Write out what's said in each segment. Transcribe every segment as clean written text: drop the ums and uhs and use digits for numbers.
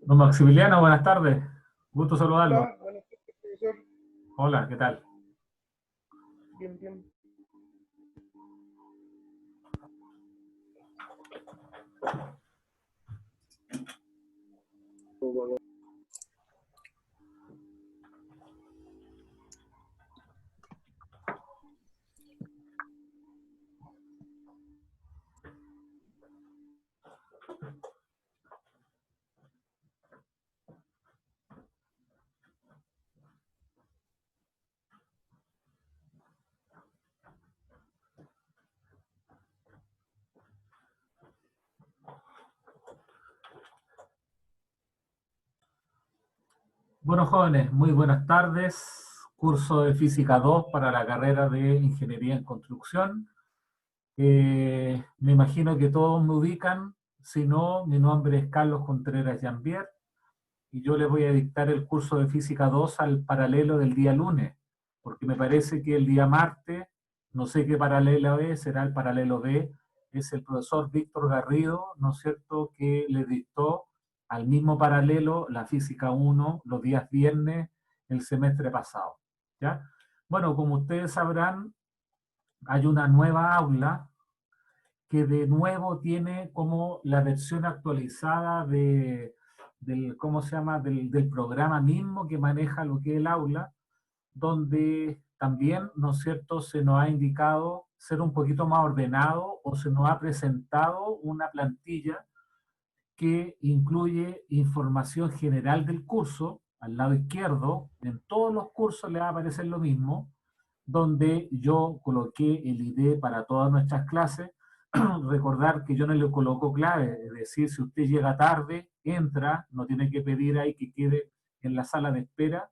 Don Maximiliano, buenas tardes. Gusto saludarlo. Hola, buenas tardes, profesor. Hola, ¿qué tal? Bien, bien. Bueno, jóvenes, muy buenas tardes. Curso de Física 2 para la carrera de Ingeniería en Construcción. Me imagino que todos me ubican. Si no, mi nombre es Carlos Contreras Jambier y yo les voy a dictar el curso de Física 2 al paralelo del día lunes, porque me parece que el día martes, no sé qué paralelo es, será el paralelo B, es el profesor Víctor Garrido, ¿no es cierto?, que le dictó al mismo paralelo la Física 1 los días viernes el semestre pasado, ¿ya? Bueno, como ustedes sabrán, hay una nueva aula que de nuevo tiene como la versión actualizada del, ¿cómo se llama?, del programa mismo que maneja lo que es el aula, donde también, ¿no es cierto?, se nos ha indicado ser un poquito más ordenado o se nos ha presentado una plantilla que incluye información general del curso, al lado izquierdo, en todos los cursos le va a aparecer lo mismo, donde yo coloqué el ID para todas nuestras clases. Recordar que yo no le coloco clave, es decir, si usted llega tarde, entra, no tiene que pedir ahí que quede en la sala de espera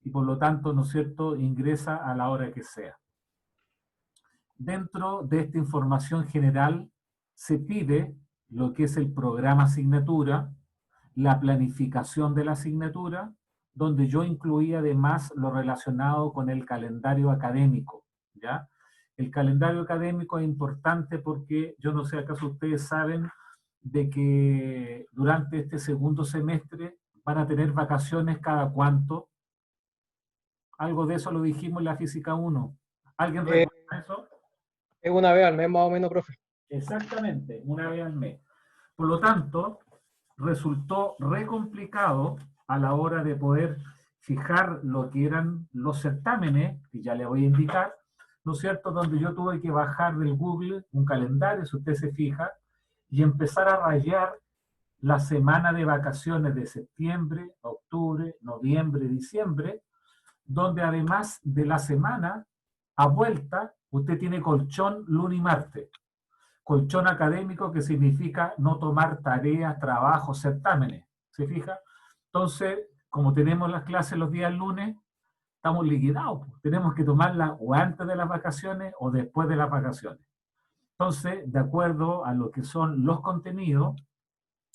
y por lo tanto, ¿no es cierto?, ingresa a la hora que sea. Dentro de esta información general se pide lo que es el programa asignatura, la planificación de la asignatura, donde yo incluí además lo relacionado con el calendario académico, ¿ya? El calendario académico es importante porque yo no sé acaso ustedes saben de que durante este segundo semestre van a tener vacaciones cada cuánto. Algo de eso lo dijimos en la física 1. ¿Alguien Eh, recuerda eso? es una vez al mes más o menos, profe. Exactamente, una vez al mes. Por lo tanto, resultó re complicado a la hora de poder fijar lo que eran los certámenes, que ya le voy a indicar, ¿no es cierto?, donde yo tuve que bajar del Google un calendario, si usted se fija, y empezar a rayar la semana de vacaciones de septiembre, octubre, noviembre, diciembre, donde además de la semana, a vuelta, usted tiene colchón lunes y martes. Colchón académico que significa no tomar tareas, trabajos, certámenes. ¿Se fija? Entonces, como tenemos las clases los días lunes, estamos liquidados. Tenemos que tomarlas o antes de las vacaciones o después de las vacaciones. Entonces, de acuerdo a lo que son los contenidos,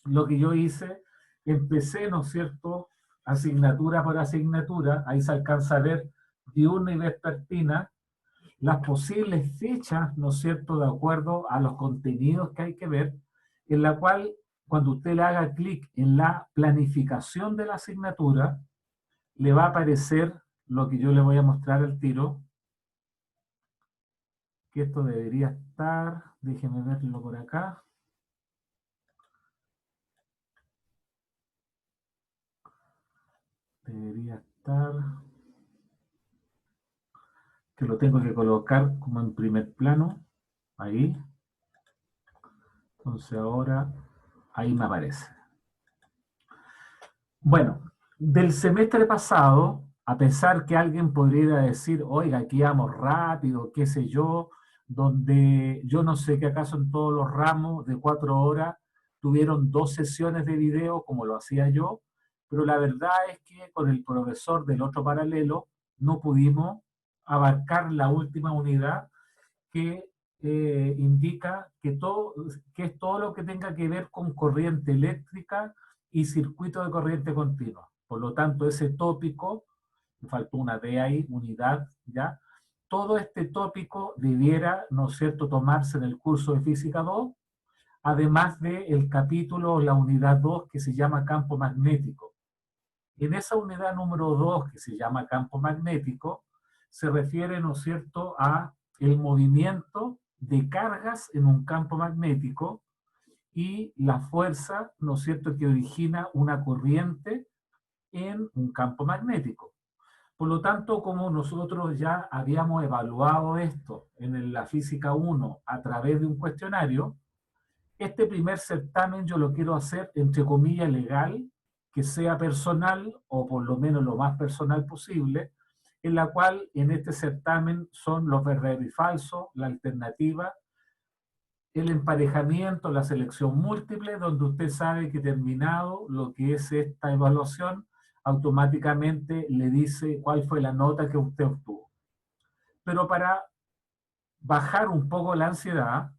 lo que yo hice, empecé, ¿no es cierto?, asignatura por asignatura, ahí se alcanza a ver diurna y vespertina, las posibles fechas, ¿no es cierto?, de acuerdo a los contenidos que hay que ver, en la cual cuando usted le haga clic en la planificación de la asignatura, le va a aparecer lo que yo le voy a mostrar al tiro, que esto debería estar, déjeme verlo por acá. Debería estar, que lo tengo que colocar como en primer plano, ahí. Entonces ahora, ahí me aparece. Bueno, del semestre pasado, a pesar que alguien podría decir, oiga, aquí vamos rápido, qué sé yo, donde yo no sé que acaso en todos los ramos de 4 horas tuvieron 2 sesiones de video como lo hacía yo, pero la verdad es que con el profesor del otro paralelo no pudimos abarcar la última unidad que indica que es todo lo que tenga que ver con corriente eléctrica y circuito de corriente continua. Por lo tanto, ese tópico, me faltó una D ahí, unidad, ¿ya? Todo este tópico debiera, ¿no es cierto?, tomarse en el curso de Física 2, además del capítulo o la unidad 2 que se llama campo magnético. En esa unidad número 2 que se llama campo magnético, se refiere, ¿no es cierto?, a el movimiento de cargas en un campo magnético y la fuerza, ¿no es cierto?, que origina una corriente en un campo magnético. Por lo tanto, como nosotros ya habíamos evaluado esto en la física 1 a través de un cuestionario, este primer certamen yo lo quiero hacer, entre comillas, legal, que sea personal, o por lo menos lo más personal posible, en la cual en este certamen son los verdaderos y falsos, la alternativa, el emparejamiento, la selección múltiple, donde usted sabe que terminado lo que es esta evaluación, automáticamente le dice cuál fue la nota que usted obtuvo. Pero para bajar un poco la ansiedad,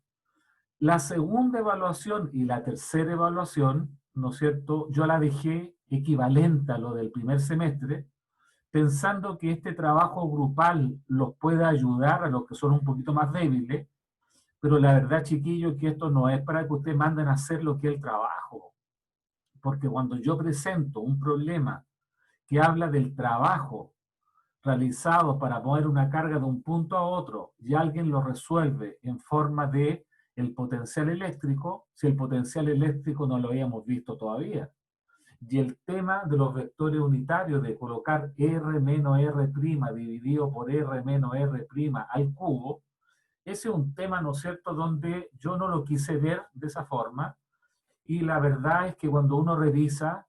la segunda evaluación y la tercera evaluación, ¿no es cierto?, yo la dejé equivalente a lo del primer semestre, pensando que este trabajo grupal los puede ayudar a los que son un poquito más débiles, pero la verdad, chiquillos, que esto no es para que ustedes manden a hacer lo que es el trabajo, porque cuando yo presento un problema que habla del trabajo realizado para mover una carga de un punto a otro y alguien lo resuelve en forma de el potencial eléctrico, si el potencial eléctrico no lo habíamos visto todavía. Y el tema de los vectores unitarios de colocar R menos R' dividido por R menos R' al cubo, ese es un tema, ¿no es cierto?, donde yo no lo quise ver de esa forma, y la verdad es que cuando uno revisa,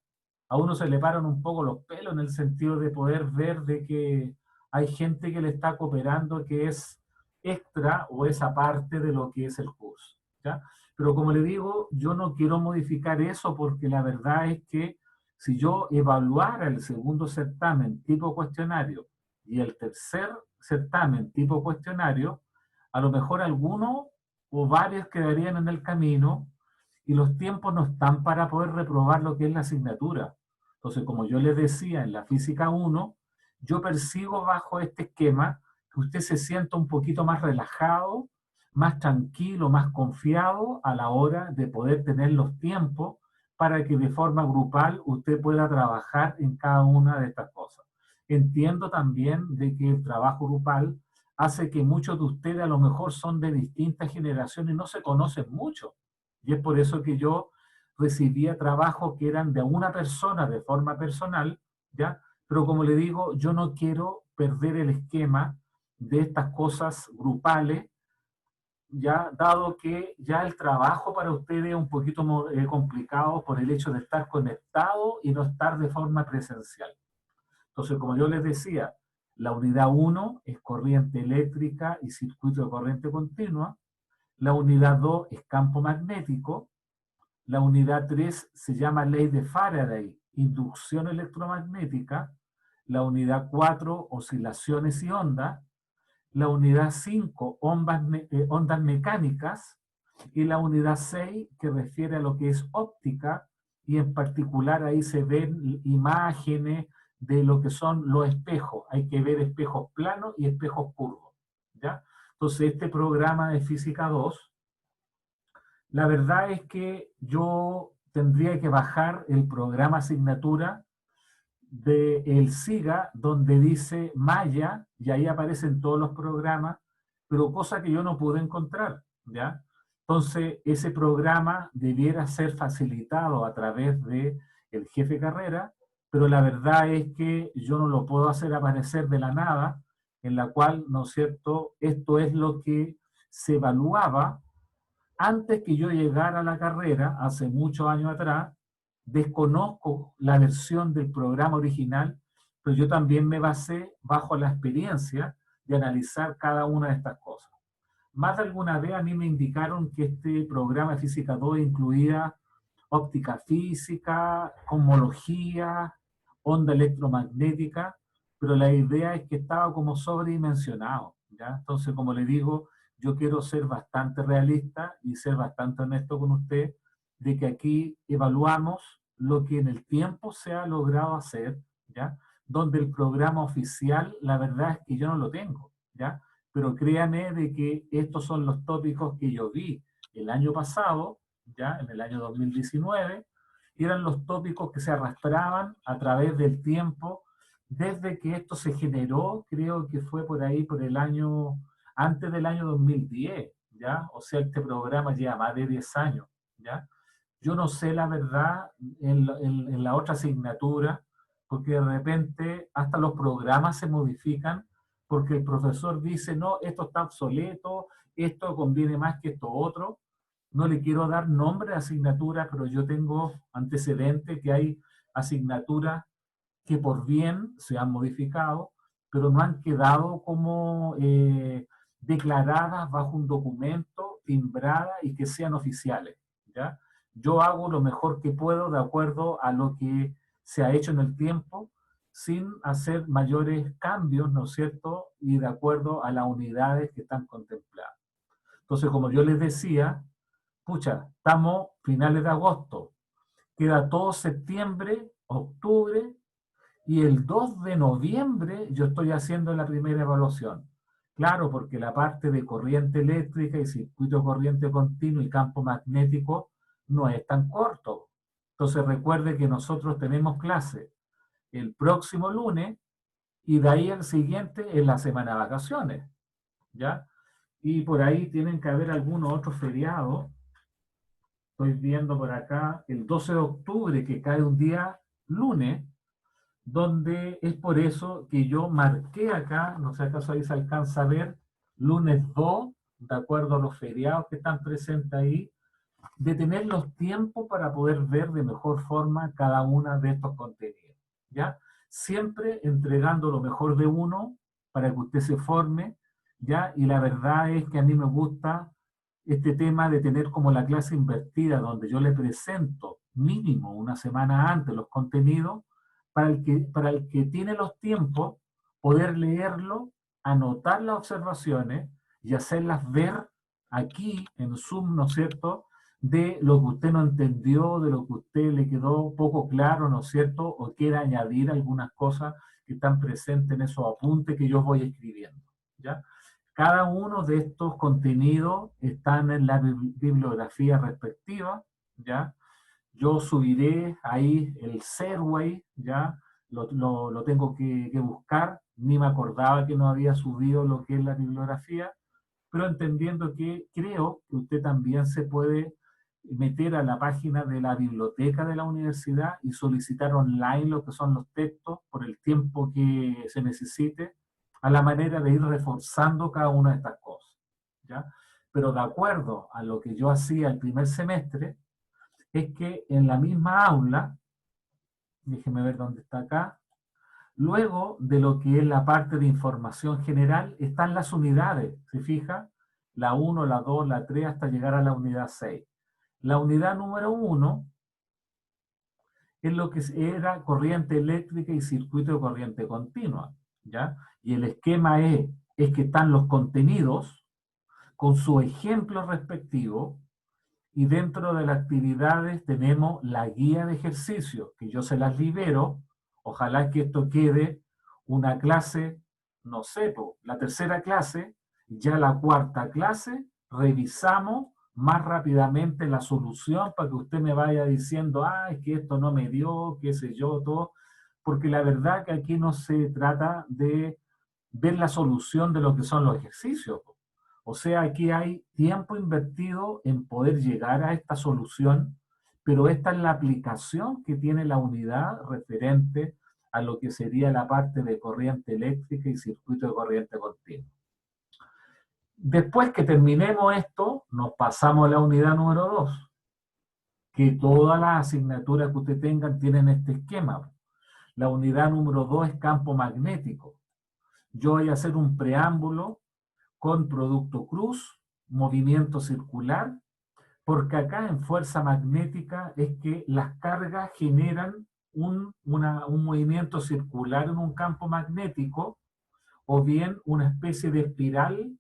a uno se le paran un poco los pelos en el sentido de poder ver de que hay gente que le está cooperando que es extra o esa parte de lo que es el curso, ¿ya? Pero como le digo, yo no quiero modificar eso porque la verdad es que si yo evaluara el segundo certamen tipo cuestionario y el tercer certamen tipo cuestionario, a lo mejor algunos o varios quedarían en el camino y los tiempos no están para poder reprobar lo que es la asignatura. Entonces, como yo les decía en la física 1, yo persigo bajo este esquema que usted se sienta un poquito más relajado, más tranquilo, más confiado a la hora de poder tener los tiempos para que de forma grupal usted pueda trabajar en cada una de estas cosas. Entiendo también de que el trabajo grupal hace que muchos de ustedes a lo mejor son de distintas generaciones y no se conocen mucho. Y es por eso que yo recibía trabajos que eran de una persona de forma personal, ¿ya? Pero como le digo, yo no quiero perder el esquema de estas cosas grupales, ya dado que ya el trabajo para ustedes es un poquito complicado por el hecho de estar conectado y no estar de forma presencial. Entonces, como yo les decía, la unidad 1 es corriente eléctrica y circuito de corriente continua, la unidad 2 es campo magnético, la unidad 3 se llama ley de Faraday, inducción electromagnética, la unidad 4, oscilaciones y ondas, la unidad 5, ondas mecánicas, y la unidad 6, que refiere a lo que es óptica, y en particular ahí se ven imágenes de lo que son los espejos. Hay que ver espejos planos y espejos curvos, ¿ya? Entonces, este programa de Física 2, la verdad es que yo tendría que bajar el programa asignatura del SIGA, donde dice Maya, y ahí aparecen todos los programas, pero cosa que yo no pude encontrar, ¿ya? Entonces, ese programa debiera ser facilitado a través de el jefe de carrera, pero la verdad es que yo no lo puedo hacer aparecer de la nada, en la cual, ¿no es cierto?, esto es lo que se evaluaba antes que yo llegara a la carrera, hace muchos años atrás. Desconozco la versión del programa original, pero yo también me basé bajo la experiencia de analizar cada una de estas cosas. Más de alguna vez a mí me indicaron que este programa de Física 2 incluía óptica física, cosmología, onda electromagnética, pero la idea es que estaba como sobredimensionado, ¿ya? Entonces, como le digo, yo quiero ser bastante realista y ser bastante honesto con usted de que aquí evaluamos lo que en el tiempo se ha logrado hacer, ¿ya? Donde el programa oficial, la verdad es que yo no lo tengo, ¿ya? Pero créame de que estos son los tópicos que yo vi el año pasado ya en el año 2019, y eran los tópicos que se arrastraban a través del tiempo, desde que esto se generó, creo que fue por ahí, por el año, antes del año 2010, ¿ya? O sea, este programa lleva más de 10 años, ¿ya? Yo no sé la verdad en la otra asignatura, porque de repente hasta los programas se modifican, porque el profesor dice, no, esto está obsoleto, esto conviene más que esto otro. No le quiero dar nombre a asignatura, pero yo tengo antecedente que hay asignaturas que por bien se han modificado, pero no han quedado como declaradas bajo un documento, timbradas y que sean oficiales, ¿ya? Yo hago lo mejor que puedo de acuerdo a lo que se ha hecho en el tiempo, sin hacer mayores cambios, ¿no es cierto? Y de acuerdo a las unidades que están contempladas. Entonces, como yo les decía, pucha, estamos finales de agosto, queda todo septiembre, octubre, y el 2 de noviembre yo estoy haciendo la primera evaluación. Claro, porque la parte de corriente eléctrica y circuito de corriente continuo y campo magnético no es tan corto. Entonces recuerde que nosotros tenemos clase el próximo lunes y de ahí el siguiente en la semana de vacaciones, ¿ya? Y por ahí tienen que haber algunos otros feriados. Estoy viendo por acá el 12 de octubre, que cae un día lunes, donde es por eso que yo marqué acá, no sé acaso ahí se alcanza a ver, lunes 2, de acuerdo a los feriados que están presentes ahí, de tener los tiempos para poder ver de mejor forma cada uno de estos contenidos, ¿ya? Siempre entregando lo mejor de uno para que usted se forme, ¿ya? Y la verdad es que a mí me gusta este tema de tener como la clase invertida, donde yo le presento mínimo una semana antes los contenidos, para el que tiene los tiempos, poder leerlo, anotar las observaciones y hacerlas ver aquí en Zoom, ¿no es cierto?, de lo que usted no entendió, de lo que usted le quedó poco claro, ¿no es cierto?, o quiere añadir algunas cosas que están presentes en esos apuntes que yo voy escribiendo, ¿ya? Cada uno de estos contenidos están en la bibliografía respectiva, ¿ya? Yo subiré ahí el Serway, ¿ya? Lo tengo que buscar, ni me acordaba que no había subido lo que es la bibliografía, pero entendiendo que creo que usted también se puede meter a la página de la biblioteca de la universidad y solicitar online lo que son los textos por el tiempo que se necesite, a la manera de ir reforzando cada una de estas cosas, ¿ya? Pero de acuerdo a lo que yo hacía el primer semestre, es que en la misma aula, déjeme ver dónde está acá, luego de lo que es la parte de información general, están las unidades, ¿se fija? La 1, la 2, la 3, hasta llegar a la unidad 6. La unidad número 1 es lo que era corriente eléctrica y circuito de corriente continua, ¿ya? Y el esquema es que están los contenidos con su ejemplo respectivo, y dentro de las actividades tenemos la guía de ejercicio, que yo se las libero. Ojalá que esto quede una clase, no sé, la tercera clase, ya la cuarta clase, revisamos más rápidamente la solución para que usted me vaya diciendo, ah, es que esto no me dio, qué sé yo, todo. Porque la verdad que aquí no se trata de ver la solución de lo que son los ejercicios. O sea, aquí hay tiempo invertido en poder llegar a esta solución, pero esta es la aplicación que tiene la unidad referente a lo que sería la parte de corriente eléctrica y circuito de corriente continua. Después que terminemos esto, nos pasamos a la unidad número 2, que todas las asignaturas que usted tengan tienen este esquema. La unidad número 2 es campo magnético. Yo voy a hacer un preámbulo con producto cruz, movimiento circular, porque acá en fuerza magnética es que las cargas generan un movimiento circular en un campo magnético, o bien una especie de espiral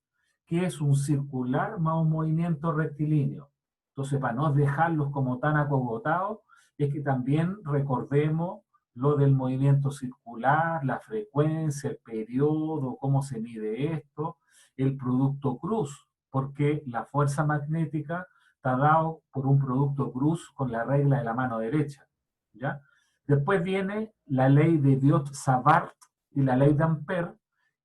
que es un circular más un movimiento rectilíneo. Entonces, para no dejarlos como tan acogotados, es que también recordemos lo del movimiento circular, la frecuencia, el periodo, cómo se mide esto, el producto cruz, porque la fuerza magnética está dado por un producto cruz con la regla de la mano derecha, ¿ya? Después viene la ley de Biot-Savart y la ley de Ampère,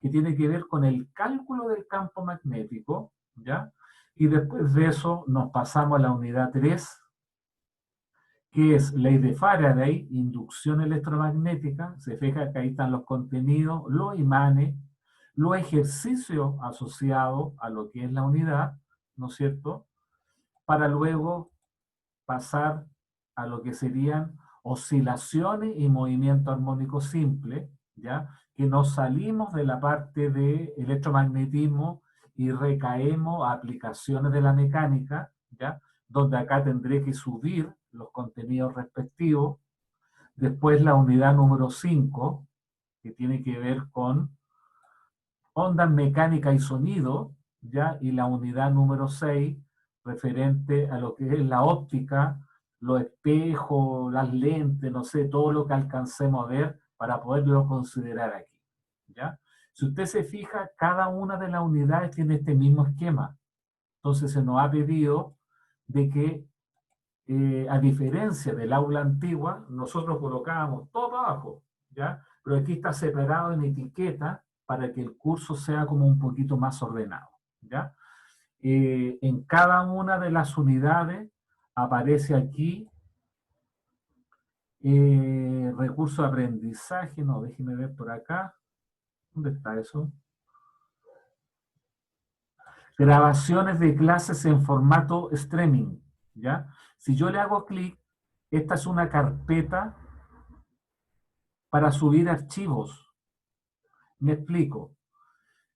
que tiene que ver con el cálculo del campo magnético, ¿ya? Y después de eso nos pasamos a la unidad 3, que es ley de Faraday, inducción electromagnética. Se fija que ahí están los contenidos, los imanes, los ejercicios asociados a lo que es la unidad, ¿no es cierto? Para luego pasar a lo que serían oscilaciones y movimiento armónico simple, ¿ya? Que nos salimos de la parte de electromagnetismo y recaemos a aplicaciones de la mecánica, ¿ya? Donde acá tendré que subir los contenidos respectivos. Después la unidad número 5, que tiene que ver con ondas mecánicas y sonido, ¿ya? Y la unidad número 6, referente a lo que es la óptica, los espejos, las lentes, no sé, todo lo que alcancemos a ver para poderlo considerar aquí, ¿ya? Si usted se fija, cada una de las unidades tiene este mismo esquema. Entonces se nos ha pedido de que, a diferencia del aula antigua, nosotros colocábamos todo para abajo, ¿ya? Pero aquí está separado en etiqueta para que el curso sea como un poquito más ordenado, ¿ya? En cada una de las unidades aparece aquí recurso de aprendizaje, no, déjeme ver por acá, ¿dónde está eso? Grabaciones de clases en formato streaming, ¿ya? Si yo le hago clic, esta es una carpeta para subir archivos. Me explico.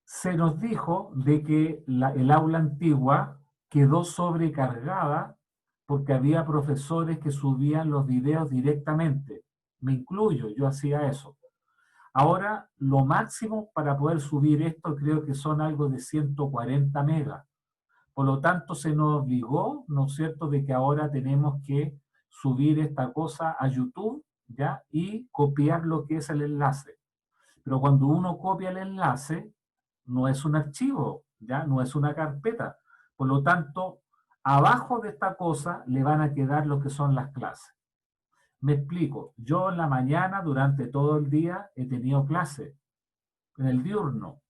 Se nos dijo de que el aula antigua quedó sobrecargada porque había profesores que subían los videos directamente. Me incluyo, yo hacía eso. Ahora, lo máximo para poder subir esto creo que son algo de 140 megas. Por lo tanto, se nos obligó, ¿no es cierto?, de que ahora tenemos que subir esta cosa a YouTube, ¿ya? Y copiar lo que es el enlace. Pero cuando uno copia el enlace, no es un archivo, ¿ya? No es una carpeta. Por lo tanto, abajo de esta cosa le van a quedar lo que son las clases. Me explico. Yo en la mañana, durante todo el día, he tenido clase, en el diurno.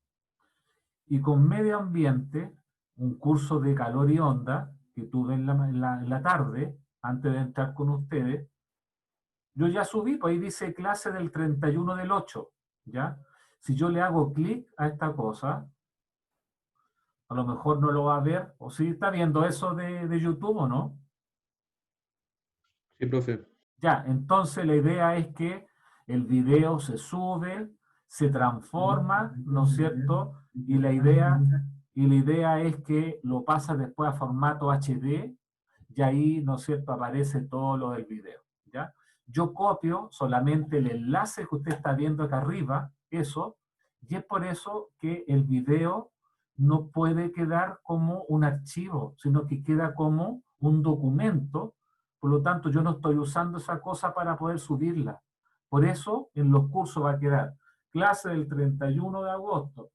Y con medio ambiente, un curso de calor y onda, que tuve en la tarde, antes de entrar con ustedes, yo ya subí, pues ahí dice clase del 31 del 8, ¿ya? Si yo le hago clic a esta cosa, a lo mejor no lo va a ver, o si está viendo eso de YouTube o no. Sí, profe. Ya, entonces la idea es que el video se sube, se transforma, ¿no es cierto? Y la idea es que lo pasa después a formato HD y ahí, ¿no es cierto?, aparece todo lo del video, ¿ya? Yo copio solamente el enlace que usted está viendo acá arriba, eso, y es por eso que el video no puede quedar como un archivo, sino que queda como un documento. Por lo tanto, yo no estoy usando esa cosa para poder subirla. Por eso, en los cursos va a quedar clase del 31 de agosto,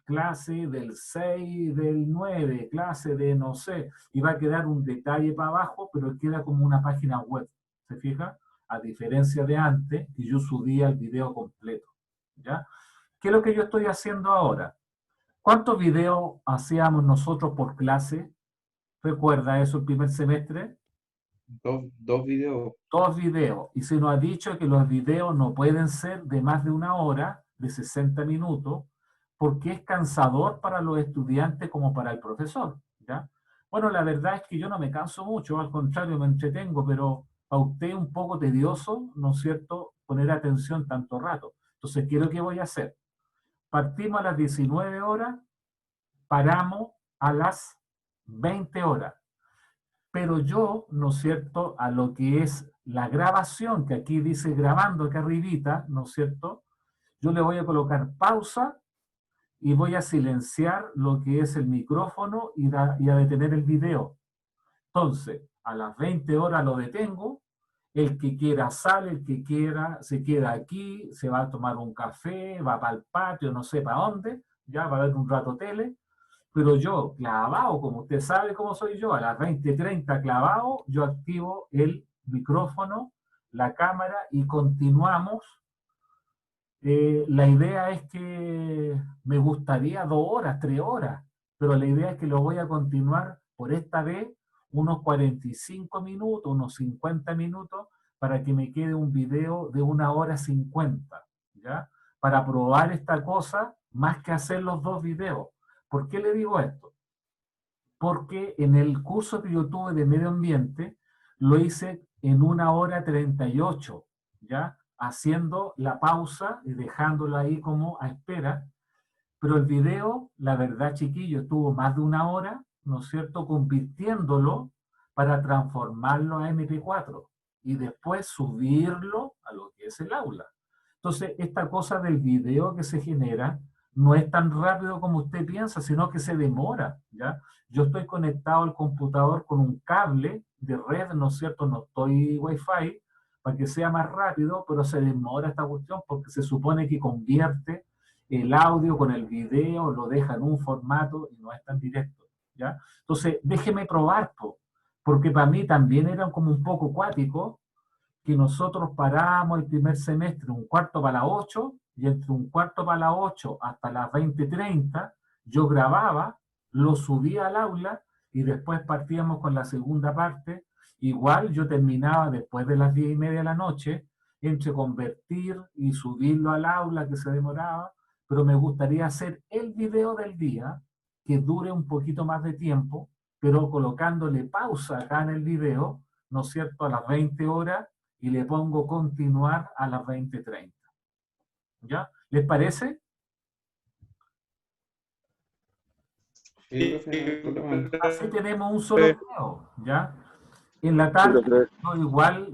clase del 6 del 9, clase de no sé, y va a quedar un detalle para abajo, pero queda como una página web. ¿Se fija? A diferencia de antes, que yo subía el video completo. ¿Ya? ¿Qué es lo que yo estoy haciendo ahora? ¿Cuántos videos hacíamos nosotros por clase? ¿Recuerda eso el primer semestre? Dos videos. 2 videos. Y se nos ha dicho que los videos no pueden ser de más de 1 hora, de 60 minutos, porque es cansador para los estudiantes como para el profesor, ¿ya? Bueno, la verdad es que yo no me canso mucho, al contrario, me entretengo, pero para usted es un poco tedioso, ¿no es cierto?, poner atención tanto rato. Entonces, ¿qué es lo que voy a hacer? Partimos a las 19 horas, paramos a las 20 horas. Pero yo, ¿no es cierto?, a lo que es la grabación, que aquí dice grabando acá arribita, ¿no es cierto?, yo le voy a colocar pausa y voy a silenciar lo que es el micrófono y a detener el video. Entonces, a las 20 horas lo detengo, el que quiera sale, el que quiera se queda aquí, se va a tomar un café, va para el patio, no sé para dónde, ya va a ver un rato tele, Pero yo, clavado, como usted sabe cómo soy yo, a las 20:30 clavado, yo activo el micrófono, la cámara y continuamos. La idea es que me gustaría 2 horas, 3 horas, pero la idea es que lo voy a continuar por esta vez unos 45 minutos, unos 50 minutos, para que me quede un video de 1 hora 50, ¿ya? Para probar esta cosa, más que hacer los 2 videos. ¿Por qué le digo esto? Porque en el curso que yo tuve de medio ambiente, lo hice en 1 hora 38, ¿ya? Haciendo la pausa y dejándolo ahí como a espera. Pero el video, la verdad, chiquillo, estuvo más de 1 hora, ¿no es cierto?, convirtiéndolo para transformarlo a MP4 y después subirlo a lo que es el aula. Entonces, esta cosa del video que se genera no es tan rápido como usted piensa, sino que se demora, ¿ya? Yo estoy conectado al computador con un cable de red, ¿no es cierto?, no estoy Wi-Fi, para que sea más rápido, pero se demora esta cuestión porque se supone que convierte el audio con el video, lo deja en un formato y no es tan directo, ¿ya? Entonces, déjeme probar, porque para mí también era como un poco cuático que nosotros parábamos el primer semestre 1/4 para las 8 y entre 1/4 para las 8 hasta las 20:30 yo grababa, lo subía al aula y después partíamos con la segunda parte. Igual yo terminaba después de las 10:30 de la noche, entre convertir y subirlo al aula que se demoraba, pero me gustaría hacer el video del día que dure un poquito más de tiempo, pero colocándole pausa acá en el video, ¿no es cierto?, a las 20 horas y le pongo continuar a las 20:30. ¿Ya? ¿Les parece? Sí, profe, no hay problema. Así tenemos un solo video, ¿ya? En la tarde,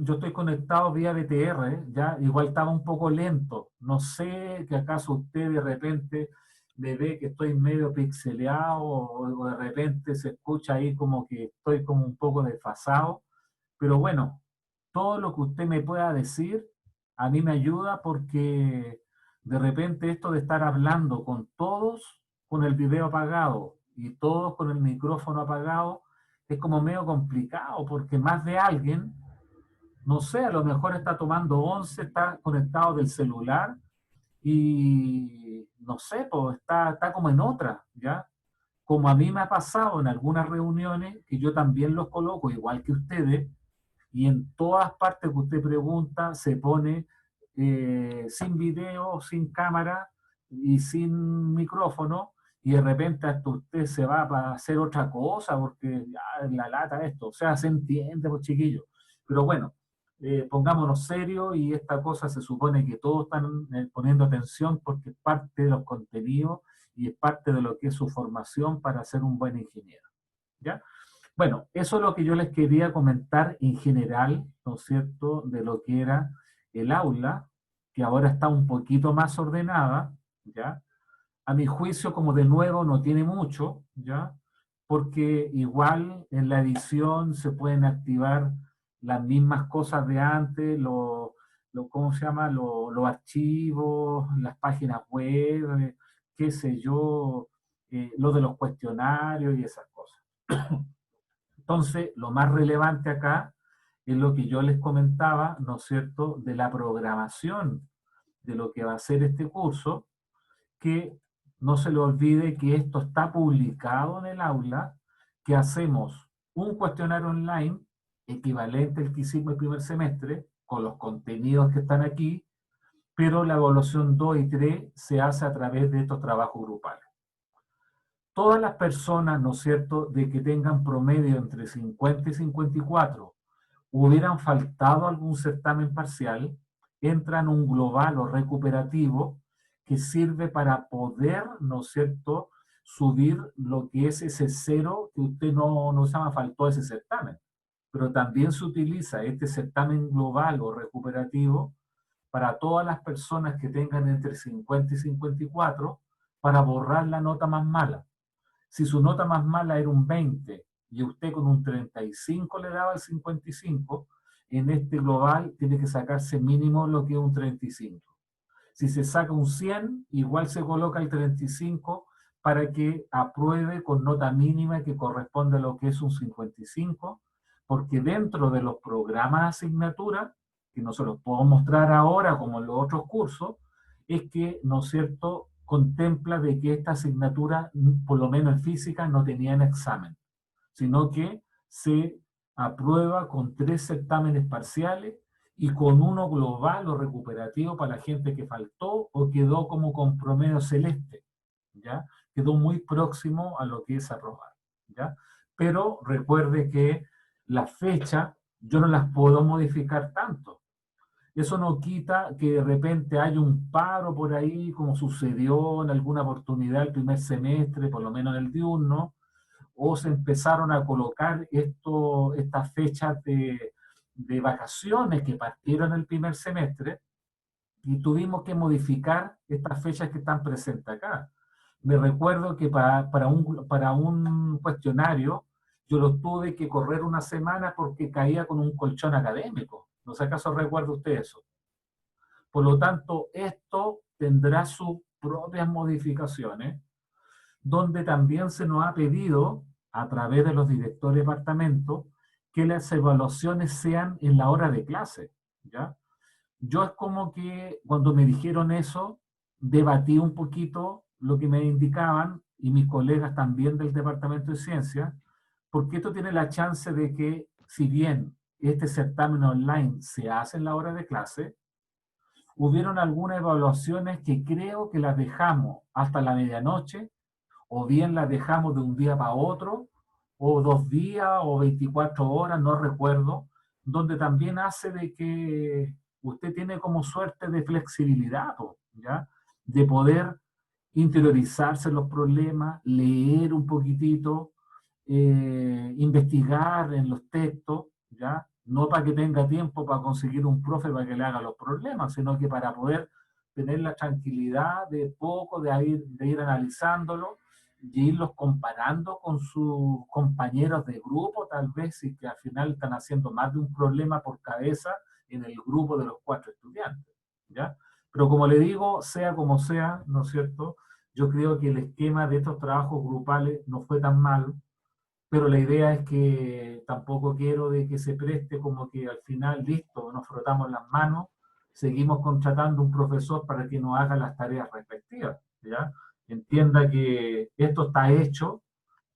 yo estoy conectado vía BTR, ¿ya? Igual estaba un poco lento. No sé que acaso usted de repente me ve que estoy medio pixeleado o de repente se escucha ahí como que estoy como un poco desfasado. Pero bueno, todo lo que usted me pueda decir a mí me ayuda porque de repente esto de estar hablando con todos con el video apagado y todos con el micrófono apagado es como medio complicado porque más de alguien, no sé, a lo mejor está tomando 11, está conectado del celular y no sé, pues está como en otra, ¿ya? Como a mí me ha pasado en algunas reuniones que yo también los coloco igual que ustedes, y en todas partes que usted pregunta se pone sin video, sin cámara y sin micrófono, y de repente hasta usted se va para hacer otra cosa porque ya la lata esto, o sea, se entiende, pues chiquillos. Pero bueno, pongámonos serios y esta cosa se supone que todos están poniendo atención porque es parte de los contenidos y es parte de lo que es su formación para ser un buen ingeniero. ¿Ya? Bueno, eso es lo que yo les quería comentar en general, ¿no es cierto?, de lo que era el aula, que ahora está un poquito más ordenada, ¿ya? A mi juicio, como de nuevo, no tiene mucho, ¿ya? Porque igual en la edición se pueden activar las mismas cosas de antes, ¿cómo se llama? Los archivos, las páginas web, qué sé yo, lo de los cuestionarios y esas cosas. Entonces, lo más relevante acá es lo que yo les comentaba, ¿no es cierto?, de la programación de lo que va a ser este curso, que no se le olvide que esto está publicado en el aula, que hacemos un cuestionario online equivalente al que hicimos el primer semestre, con los contenidos que están aquí, pero la evaluación 2 y 3 se hace a través de estos trabajos grupales. Todas las personas, ¿no es cierto?, de que tengan promedio entre 50 y 54, hubieran faltado algún certamen parcial, entran un global o recuperativo que sirve para poder, ¿no es cierto?, subir lo que es ese cero que usted no se llama faltó ese certamen. Pero también se utiliza este certamen global o recuperativo para todas las personas que tengan entre 50 y 54 para borrar la nota más mala. Si su nota más mala era un 20 y usted con un 35 le daba el 55, en este global tiene que sacarse mínimo lo que es un 35. Si se saca un 100, igual se coloca el 35 para que apruebe con nota mínima que corresponde a lo que es un 55, porque dentro de los programas de asignatura, que no se los puedo mostrar ahora como en los otros cursos, es que, ¿no es cierto?, contempla de que esta asignatura, por lo menos en física, no tenían examen, sino que se aprueba con 3 certámenes parciales y con uno global o recuperativo para la gente que faltó o quedó como con promedio celeste, ¿ya? Quedó muy próximo a lo que es aprobar, ¿ya? Pero recuerde que las fechas yo no las puedo modificar tanto. Eso no quita que de repente haya un paro por ahí, como sucedió en alguna oportunidad el primer semestre, por lo menos en el diurno, o se empezaron a colocar estas fechas de vacaciones que partieron el primer semestre y tuvimos que modificar estas fechas que están presentes acá. Me recuerdo que para un cuestionario yo lo tuve que correr una semana porque caía con un colchón académico. ¿No sé acaso recuerda usted eso? Por lo tanto, esto tendrá sus propias modificaciones, donde también se nos ha pedido, a través de los directores de departamento, que las evaluaciones sean en la hora de clase, ¿ya? Yo es como que cuando me dijeron eso, debatí un poquito lo que me indicaban, y mis colegas también del Departamento de Ciencias, porque esto tiene la chance de que, si bien este certamen online se hace en la hora de clase, hubieron algunas evaluaciones que creo que las dejamos hasta la medianoche, o bien las dejamos de un día para otro, o 2 días, o 24 horas, no recuerdo, donde también hace de que usted tiene como suerte de flexibilidad, ¿ya? De poder interiorizarse en los problemas, leer un poquitito, investigar en los textos, ¿ya? No para que tenga tiempo para conseguir un profe para que le haga los problemas, sino que para poder tener la tranquilidad de poco, de ir analizándolo y irlos comparando con sus compañeros de grupo, tal vez, y que al final están haciendo más de un problema por cabeza en el grupo de los 4 estudiantes, ¿ya? Pero como le digo, sea como sea, ¿no es cierto?, yo creo que el esquema de estos trabajos grupales no fue tan mal, pero la idea es que tampoco quiero de que se preste como que al final, listo, nos frotamos las manos, seguimos contratando un profesor para que nos haga las tareas respectivas, ¿ya? Entienda que esto está hecho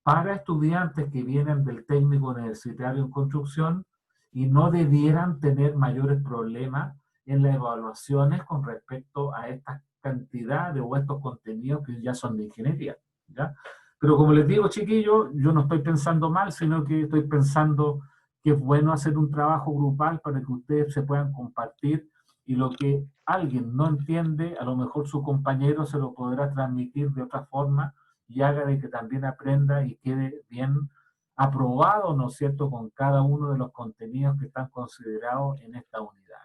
para estudiantes que vienen del técnico universitario en construcción y no debieran tener mayores problemas en las evaluaciones con respecto a estas cantidades o estos contenidos que ya son de ingeniería, ¿ya? Pero como les digo, chiquillos, yo no estoy pensando mal, sino que estoy pensando que es bueno hacer un trabajo grupal para que ustedes se puedan compartir, y lo que alguien no entiende, a lo mejor su compañero se lo podrá transmitir de otra forma y haga de que también aprenda y quede bien aprobado, ¿no es cierto?, con cada uno de los contenidos que están considerados en esta unidad.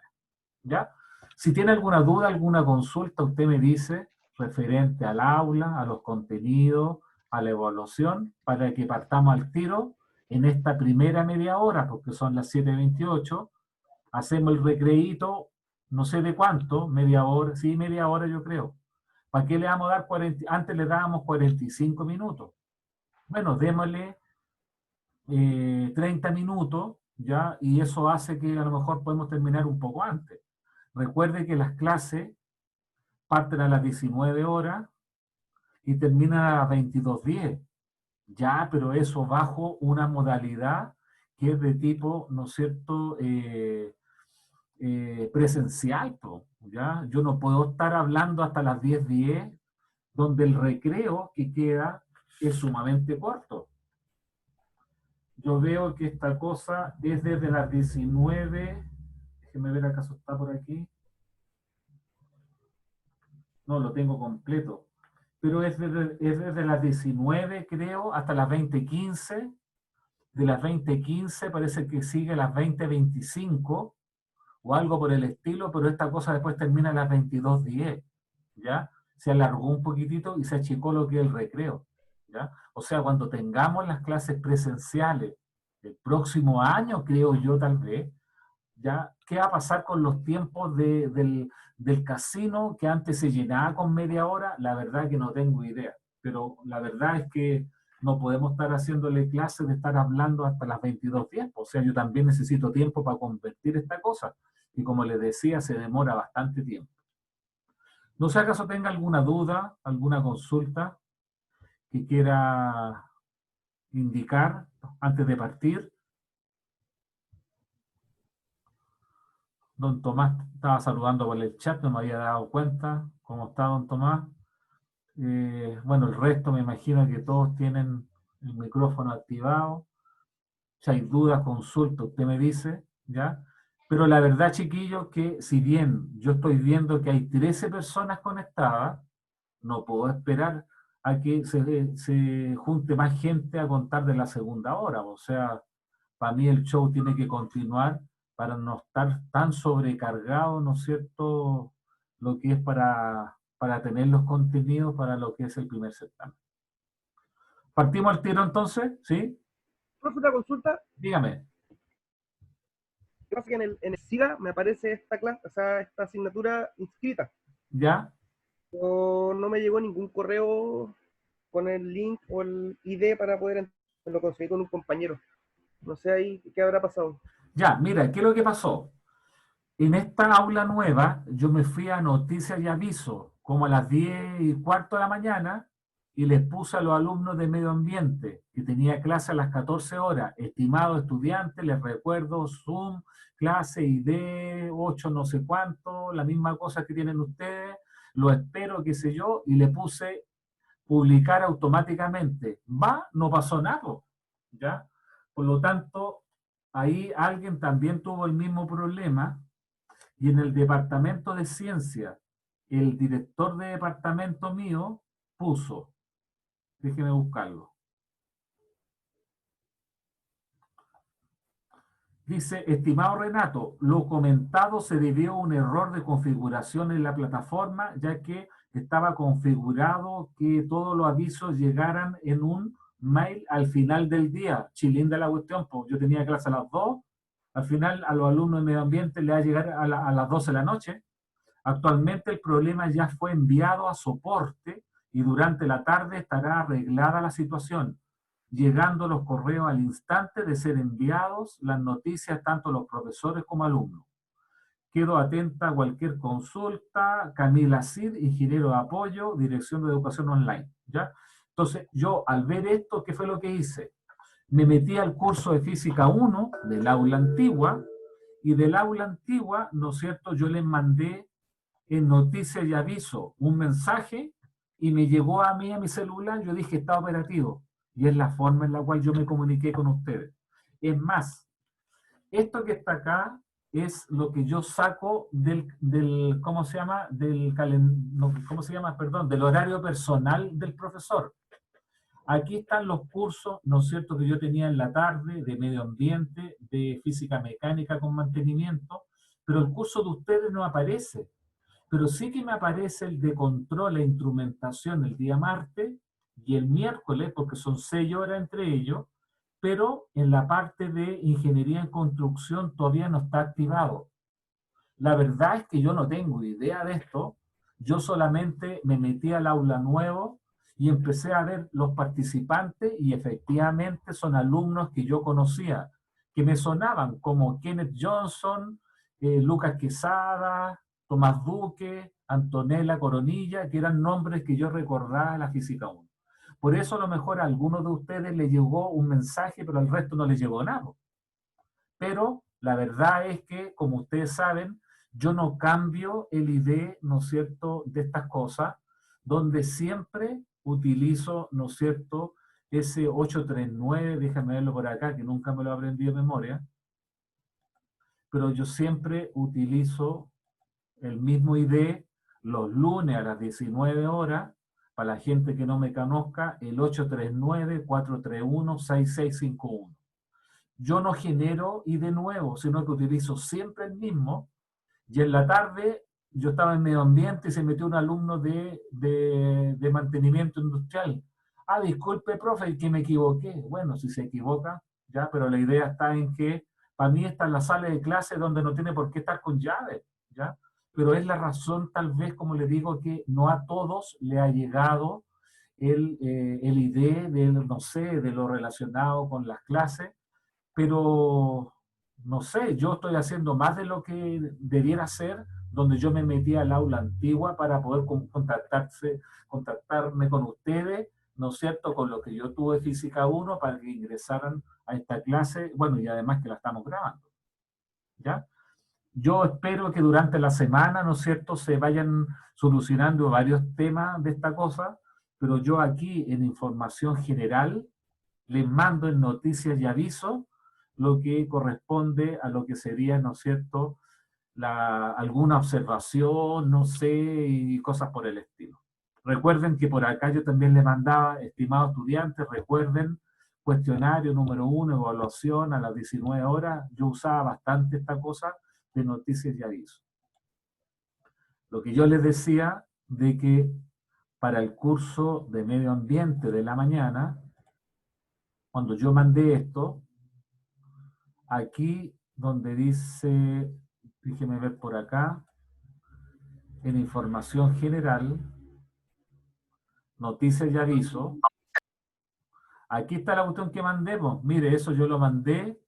¿Ya? Si tiene alguna duda, alguna consulta, usted me dice, referente al aula, a los contenidos, a la evaluación, para que partamos al tiro en esta primera media hora, porque son las 7:28, hacemos el recreíto, no sé de cuánto, media hora, sí, media hora yo creo. ¿Para qué le vamos a dar 40? Antes le dábamos 45 minutos. Bueno, démosle 30 minutos, ¿ya? Y eso hace que a lo mejor podemos terminar un poco antes. Recuerde que las clases parten a las 19 horas y terminan a las 22:10. Ya, pero eso bajo una modalidad que es de tipo, ¿no es cierto?, presencial, ¿ya? Yo no puedo estar hablando hasta las 10:10, donde el recreo que queda es sumamente corto. Yo veo que esta cosa es desde las 19, déjeme ver acaso está por aquí. No, lo tengo completo. Pero es desde las 19, creo, hasta las 20:15. De las 20:15 parece que sigue a las 20:25 o algo por el estilo, pero esta cosa después termina a las 22:10, ¿ya? Se alargó un poquitito y se achicó lo que es el recreo, ¿ya? O sea, cuando tengamos las clases presenciales el próximo año, creo yo tal vez, ¿ya? ¿Qué va a pasar con los tiempos del casino que antes se llenaba con media hora? La verdad que no tengo idea. pero la verdad es que no podemos estar haciéndole clases de estar hablando hasta las 22:10. O sea, yo también necesito tiempo para convertir esta cosa. Y como les decía, se demora bastante tiempo. No sé acaso tenga alguna duda, alguna consulta que quiera indicar antes de partir. Don Tomás estaba saludando por el chat, no me había dado cuenta. ¿Cómo está, don Tomás? Bueno, el resto me imagino que todos tienen el micrófono activado. Si hay dudas, consulta, usted me dice, ¿ya? Pero la verdad, chiquillos, que si bien yo estoy viendo que hay 13 personas conectadas, no puedo esperar a que se junte más gente a contar de la segunda hora. O sea, para mí el show tiene que continuar para no estar tan sobrecargado, ¿no es cierto?, lo que es para tener los contenidos para lo que es el primer certamen. ¿Partimos al tiro entonces? ¿Sí? Profe, una consulta. Dígame. ¿Qué pasa? Que en el SIDA me aparece esta clase, o sea, esta asignatura inscrita. ¿Ya? No me llegó ningún correo con el link o el ID para poder entrar. Lo conseguí con un compañero. No sé ahí qué habrá pasado. Ya, mira, ¿qué es lo que pasó? En esta aula nueva, yo me fui a noticias y avisos, como a las 10:15 de la mañana, y les puse a los alumnos de medio ambiente, que tenía clase a las 14 horas, estimados estudiantes, les recuerdo, Zoom, clase ID, 8 no sé cuánto, la misma cosa que tienen ustedes, lo espero, qué sé yo, y le puse publicar automáticamente. No pasó nada, ¿ya? Por lo tanto, ahí alguien también tuvo el mismo problema. Y en el departamento de ciencia, el director de departamento mío puso, déjeme buscarlo. Dice, estimado Renato, lo comentado se debió a un error de configuración en la plataforma, ya que estaba configurado que todos los avisos llegaran en un mail al final del día. Chilinda la cuestión, pues yo tenía clase a las 2, al final a los alumnos de medio ambiente le va a llegar a las 12 de la noche. Actualmente el problema ya fue enviado a soporte y durante la tarde estará arreglada la situación, llegando los correos al instante de ser enviados las noticias tanto a los profesores como alumnos. Quedo atenta a cualquier consulta. Camila Cid, ingeniero de apoyo, Dirección de Educación Online. ¿Ya? Entonces, yo al ver esto, ¿qué fue lo que hice? Me metí al curso de Física 1 del aula antigua, y del aula antigua, ¿no es cierto?, yo les mandé en noticias y aviso un mensaje y me llegó a mí, a mi celular, yo dije está operativo. Y es la forma en la cual yo me comuniqué con ustedes. Es más, esto que está acá es lo que yo saco del ¿cómo se llama? ¿Cómo se llama? Perdón, del horario personal del profesor. Aquí están los cursos, ¿no es cierto?, que yo tenía en la tarde de medio ambiente, de física mecánica con mantenimiento, pero el curso de ustedes no aparece. Pero sí que me aparece el de control e instrumentación el día martes y el miércoles, porque son 6 horas entre ellos, pero en la parte de ingeniería en construcción todavía no está activado. La verdad es que yo no tengo idea de esto. Yo solamente me metí al aula nuevo y empecé a ver los participantes y efectivamente son alumnos que yo conocía, que me sonaban como Kenneth Johnson, Lucas Quesada, Tomás Duque, Antonella Coronilla, que eran nombres que yo recordaba de la Física 1. Por eso a lo mejor a algunos de ustedes les llegó un mensaje, pero al resto no les llegó nada. Pero la verdad es que, como ustedes saben, yo no cambio el ID, ¿no es cierto?, de estas cosas, donde siempre utilizo, ¿no es cierto?, ese 839, déjame verlo por acá, que nunca me lo aprendí de memoria, pero yo siempre utilizo el mismo ID los lunes a las 19 horas, para la gente que no me conozca, el 839-431-6651. Yo no genero ID nuevo, sino que utilizo siempre el mismo, y en la tarde yo estaba en medio ambiente y se metió un alumno de mantenimiento industrial. Ah, disculpe, profe, que me equivoqué. Bueno, si se equivoca, ya, pero la idea está en que para mí está en la sala de clase donde no tiene por qué estar con llave, ¿ya? Pero es la razón, tal vez, como le digo, que no a todos le ha llegado el ID de, no sé, de lo relacionado con las clases, pero no sé, yo estoy haciendo más de lo que debiera hacer, donde yo me metí al aula antigua para poder contactarme con ustedes, ¿no es cierto?, con lo que yo tuve Física 1 para que ingresaran a esta clase, bueno, y además que la estamos grabando, ¿ya? Yo espero que durante la semana, ¿no es cierto?, se vayan solucionando varios temas de esta cosa, pero yo aquí en información general les mando en noticias y avisos lo que corresponde a lo que sería, ¿no es cierto?, alguna observación, no sé, y cosas por el estilo. Recuerden que por acá yo también le mandaba, estimados estudiantes, recuerden, cuestionario número 1, evaluación a las 19 horas. Yo usaba bastante esta cosa de noticias y avisos. Lo que yo les decía de que para el curso de medio ambiente de la mañana, cuando yo mandé esto, aquí donde dice, déjeme ver por acá, en información general, noticias y aviso, aquí está la cuestión que mandemos. Mire, eso yo lo mandé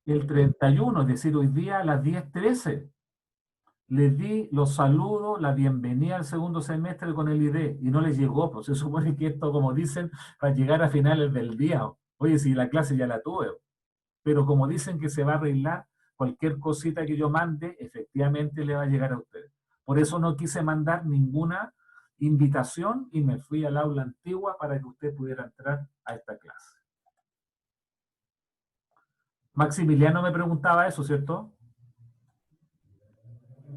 el 31, es decir, hoy día a las 10:13. Les di los saludos, la bienvenida al segundo semestre con el ID, y no les llegó, pues se supone que esto, como dicen, va a llegar a finales del día. Oye, si la clase ya la tuve, pero como dicen que se va a arreglar, cualquier cosita que yo mande, efectivamente le va a llegar a ustedes. Por eso no quise mandar ninguna invitación y me fui al aula antigua para que usted pudiera entrar a esta clase. Maximiliano me preguntaba eso, ¿cierto?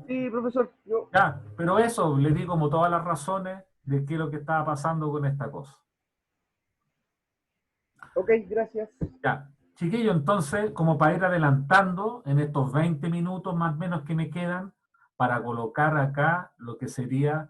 Sí, profesor, yo, Ya, pero eso, le di como todas las razones de qué es lo que estaba pasando con esta cosa. ok, gracias. Ya, chiquillo, entonces, como para ir adelantando en estos 20 minutos más o menos que me quedan, para colocar acá lo que sería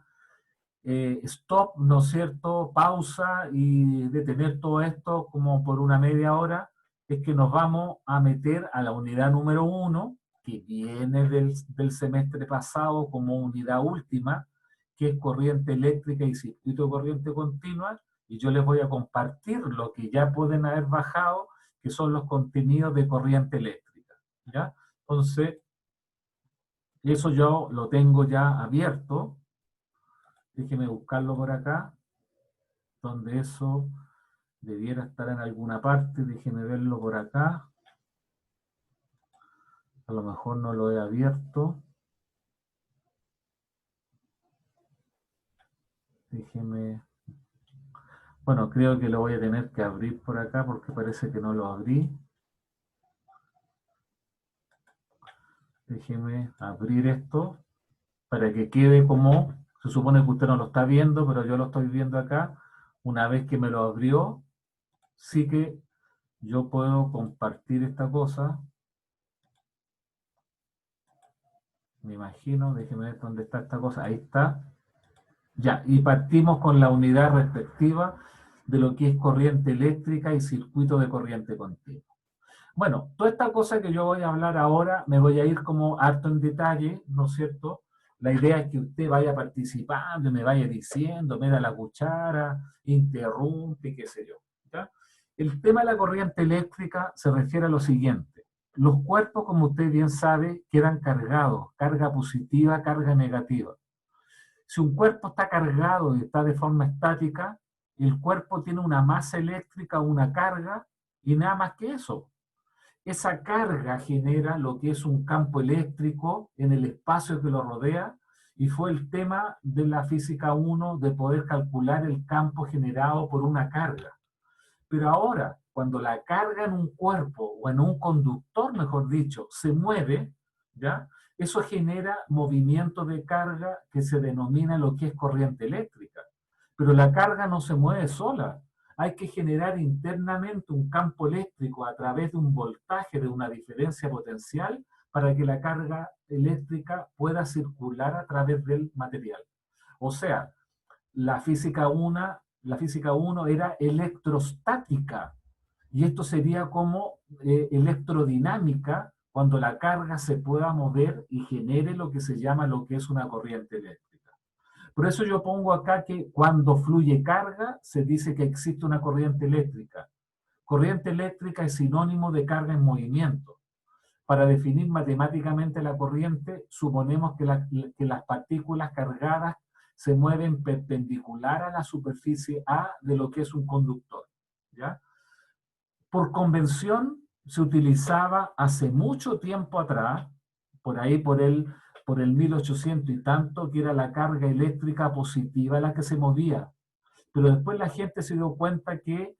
stop, ¿no es cierto?, pausa y detener todo esto como por una media hora, es que nos vamos a meter a la unidad número 1, que viene del semestre pasado como unidad última, que es corriente eléctrica y circuito de corriente continua, y yo les voy a compartir lo que ya pueden haber bajado, que son los contenidos de corriente eléctrica, ¿ya? Entonces, eso yo lo tengo ya abierto. Déjeme buscarlo por acá, donde eso debiera estar en alguna parte. Déjeme verlo por acá. A lo mejor no lo he abierto. Déjeme... Bueno, creo que lo voy a tener que abrir por acá porque parece que no lo abrí. Déjeme abrir esto para que quede como... Se supone que usted no lo está viendo, pero yo lo estoy viendo acá. Una vez que me lo abrió, sí que yo puedo compartir esta cosa. Me imagino, déjeme ver dónde está esta cosa. Ahí está. Ya, y partimos con la unidad respectiva de lo que es corriente eléctrica y circuito de corriente continua. Bueno, toda esta cosa que yo voy a hablar ahora, me voy a ir como harto en detalle, ¿no es cierto? La idea es que usted vaya participando y me vaya diciendo, me da la cuchara, interrumpe, qué sé yo. ¿Ya? El tema de la corriente eléctrica se refiere a lo siguiente. Los cuerpos, como usted bien sabe, quedan cargados, carga positiva, carga negativa. Si un cuerpo está cargado y está de forma estática, el cuerpo tiene una masa eléctrica, una carga, y nada más que eso. Esa carga genera lo que es un campo eléctrico en el espacio que lo rodea, y fue el tema de la física 1 de poder calcular el campo generado por una carga. Pero ahora, cuando la carga en un cuerpo, o en un conductor, mejor dicho, se mueve, ¿ya? Eso genera movimiento de carga que se denomina lo que es corriente eléctrica. Pero la carga no se mueve sola. Hay que generar internamente un campo eléctrico a través de un voltaje, de una diferencia potencial, para que la carga eléctrica pueda circular a través del material. O sea, la física 1 era electrostática, y esto sería como electrodinámica, cuando la carga se pueda mover y genere lo que se llama lo que es una corriente eléctrica. Por eso yo pongo acá que cuando fluye carga, se dice que existe una corriente eléctrica. Corriente eléctrica es sinónimo de carga en movimiento. Para definir matemáticamente la corriente, suponemos que las partículas cargadas se mueven perpendicular a la superficie A de lo que es un conductor, ¿ya? Por convención, se utilizaba hace mucho tiempo atrás, por ahí por el 1800 y tanto, que era la carga eléctrica positiva la que se movía. Pero después la gente se dio cuenta que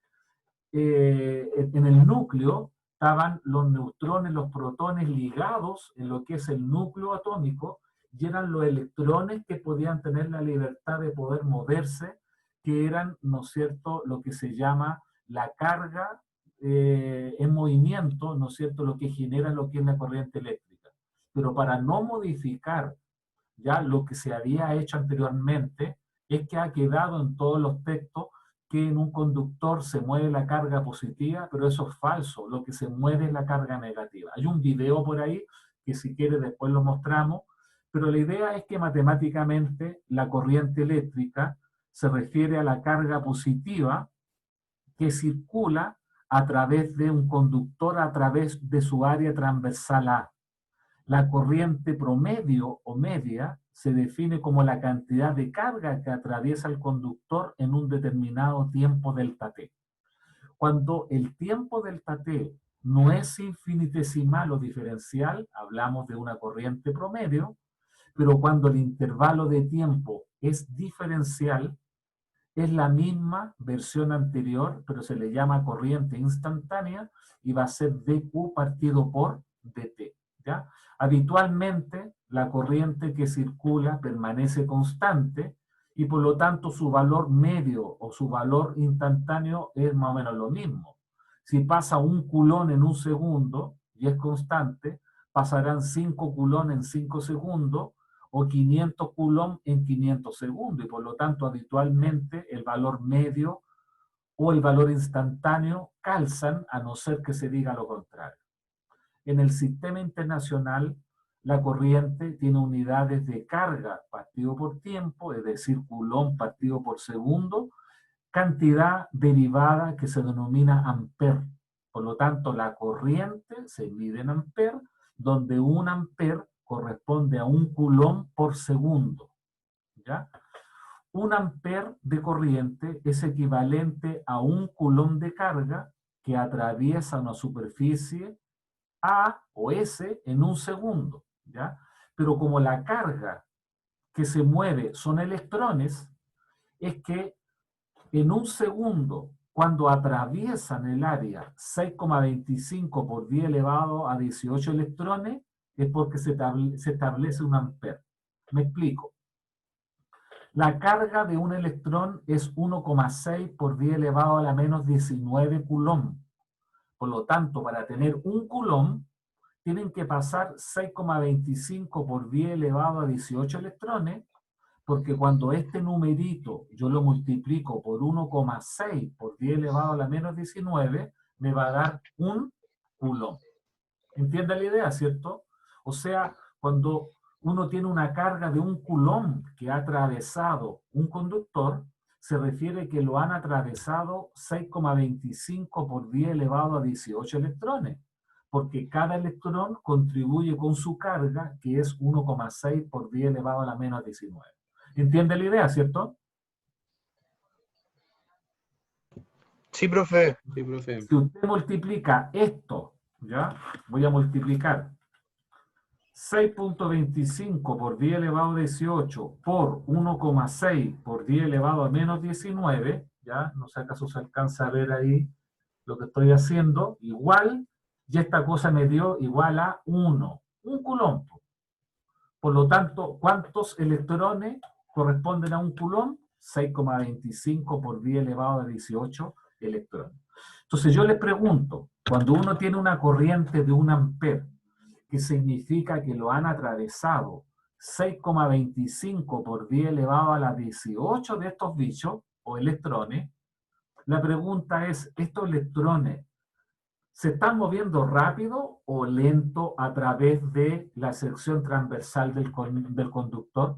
en el núcleo estaban los neutrones, los protones ligados en lo que es el núcleo atómico, y eran los electrones que podían tener la libertad de poder moverse, que eran, ¿no es cierto?, lo que se llama la carga en movimiento, ¿no es cierto?, lo que genera lo que es la corriente eléctrica. Pero para no modificar ya lo que se había hecho anteriormente, es que ha quedado en todos los textos que en un conductor se mueve la carga positiva, pero eso es falso, lo que se mueve es la carga negativa. Hay un video por ahí que si quiere después lo mostramos, pero la idea es que matemáticamente la corriente eléctrica se refiere a la carga positiva que circula a través de un conductor a través de su área transversal A. La corriente promedio o media se define como la cantidad de carga que atraviesa el conductor en un determinado tiempo delta t. Cuando el tiempo delta t no es infinitesimal o diferencial, hablamos de una corriente promedio, pero cuando el intervalo de tiempo es diferencial, es la misma versión anterior, pero se le llama corriente instantánea y va a ser dQ partido por dt. ¿Ya? Habitualmente, la corriente que circula permanece constante y por lo tanto su valor medio o su valor instantáneo es más o menos lo mismo. Si pasa 1 coulomb en 1 segundo y es constante, pasarán 5 coulomb en 5 segundos o 500 coulomb en 500 segundos, y por lo tanto habitualmente el valor medio o el valor instantáneo calzan, a no ser que se diga lo contrario. En el sistema internacional, la corriente tiene unidades de carga partido por tiempo, es decir, coulomb partido por segundo, cantidad derivada que se denomina ampere. Por lo tanto, la corriente se mide en ampere, donde 1 ampere corresponde a 1 coulomb por segundo. ¿Ya? 1 ampere de corriente es equivalente a 1 coulomb de carga que atraviesa una superficie A o S en 1 segundo. ¿Ya? Pero como la carga que se mueve son electrones, es que en 1 segundo, cuando atraviesan el área 6,25 por 10 elevado a 18 electrones, es porque se establece 1 ampere. Me explico. La carga de un electrón es 1,6 por 10 elevado a la menos 19 coulomb. Por lo tanto, para tener 1 coulomb, tienen que pasar 6,25 por 10 elevado a 18 electrones, porque cuando este numerito yo lo multiplico por 1,6 por 10 elevado a la menos 19, me va a dar 1 coulomb. ¿Entiende la idea, cierto? O sea, cuando uno tiene una carga de 1 coulomb que ha atravesado un conductor, se refiere que lo han atravesado 6,25 por 10 elevado a 18 electrones, porque cada electrón contribuye con su carga, que es 1,6 por 10 elevado a la menos 19. ¿Entiende la idea, cierto? Sí, profe. Sí, profe. Si usted multiplica esto, ¿ya? Voy a multiplicar 6.25 por 10 elevado a 18 por 1,6 por 10 elevado a menos 19, ¿ya? No sé acaso se alcanza a ver ahí lo que estoy haciendo, igual, y esta cosa me dio igual a 1 coulomb. Por lo tanto, ¿cuántos electrones corresponden a 1 coulomb? 6,25 por 10 elevado a 18 electrones. Entonces yo les pregunto, cuando uno tiene una corriente de 1 ampere, que significa que lo han atravesado 6,25 por 10 elevado a la 18 de estos bichos, o electrones, la pregunta es, ¿estos electrones se están moviendo rápido o lento a través de la sección transversal del conductor?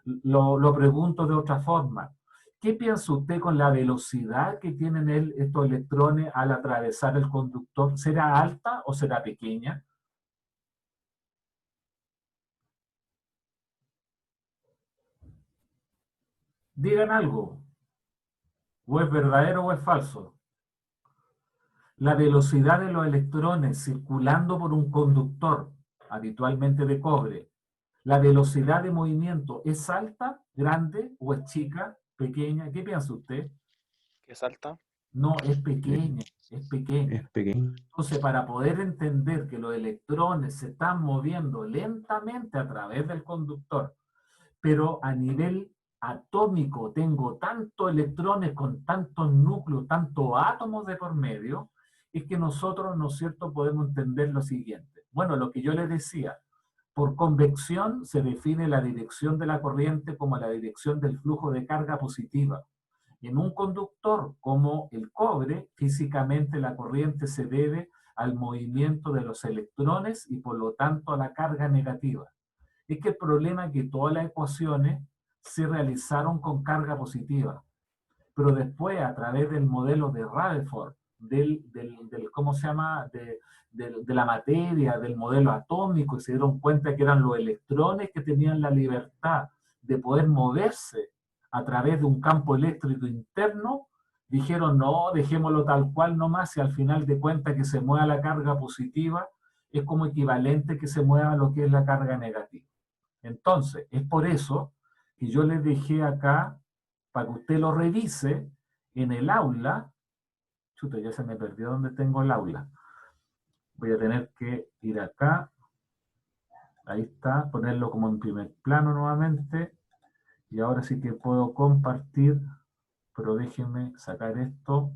Lo pregunto de otra forma. ¿Qué piensa usted con la velocidad que tienen estos electrones al atravesar el conductor? ¿Será alta o será pequeña? Digan algo. ¿O es verdadero o es falso? La velocidad de los electrones circulando por un conductor, habitualmente de cobre, ¿la velocidad de movimiento es alta, grande o es chica, pequeña? ¿Qué piensa usted? ¿Qué salta? No, es pequeña, es pequeña. Es pequeño. Entonces, para poder entender que los electrones se están moviendo lentamente a través del conductor, pero a nivel atómico tengo tantos electrones con tantos núcleos, tantos átomos de por medio, es que nosotros, ¿no es cierto?, podemos entender lo siguiente. Bueno, lo que yo les decía, por convección se define la dirección de la corriente como la dirección del flujo de carga positiva. En un conductor como el cobre, físicamente la corriente se debe al movimiento de los electrones y por lo tanto a la carga negativa. Es que el problema es que todas las ecuaciones se realizaron con carga positiva, pero después a través del modelo de Rutherford, ¿cómo se llama?, de la materia, del modelo atómico, y se dieron cuenta que eran los electrones que tenían la libertad de poder moverse a través de un campo eléctrico interno, dijeron, no, dejémoslo tal cual nomás, y al final de cuentas que se mueva la carga positiva es como equivalente que se mueva lo que es la carga negativa. Entonces, es por eso que yo les dejé acá, para que usted lo revise, en el aula. Chuta, ya se me perdió donde tengo el aula. Voy a tener que ir acá. Ahí está, ponerlo como en primer plano nuevamente. Y ahora sí que puedo compartir, pero déjenme sacar esto.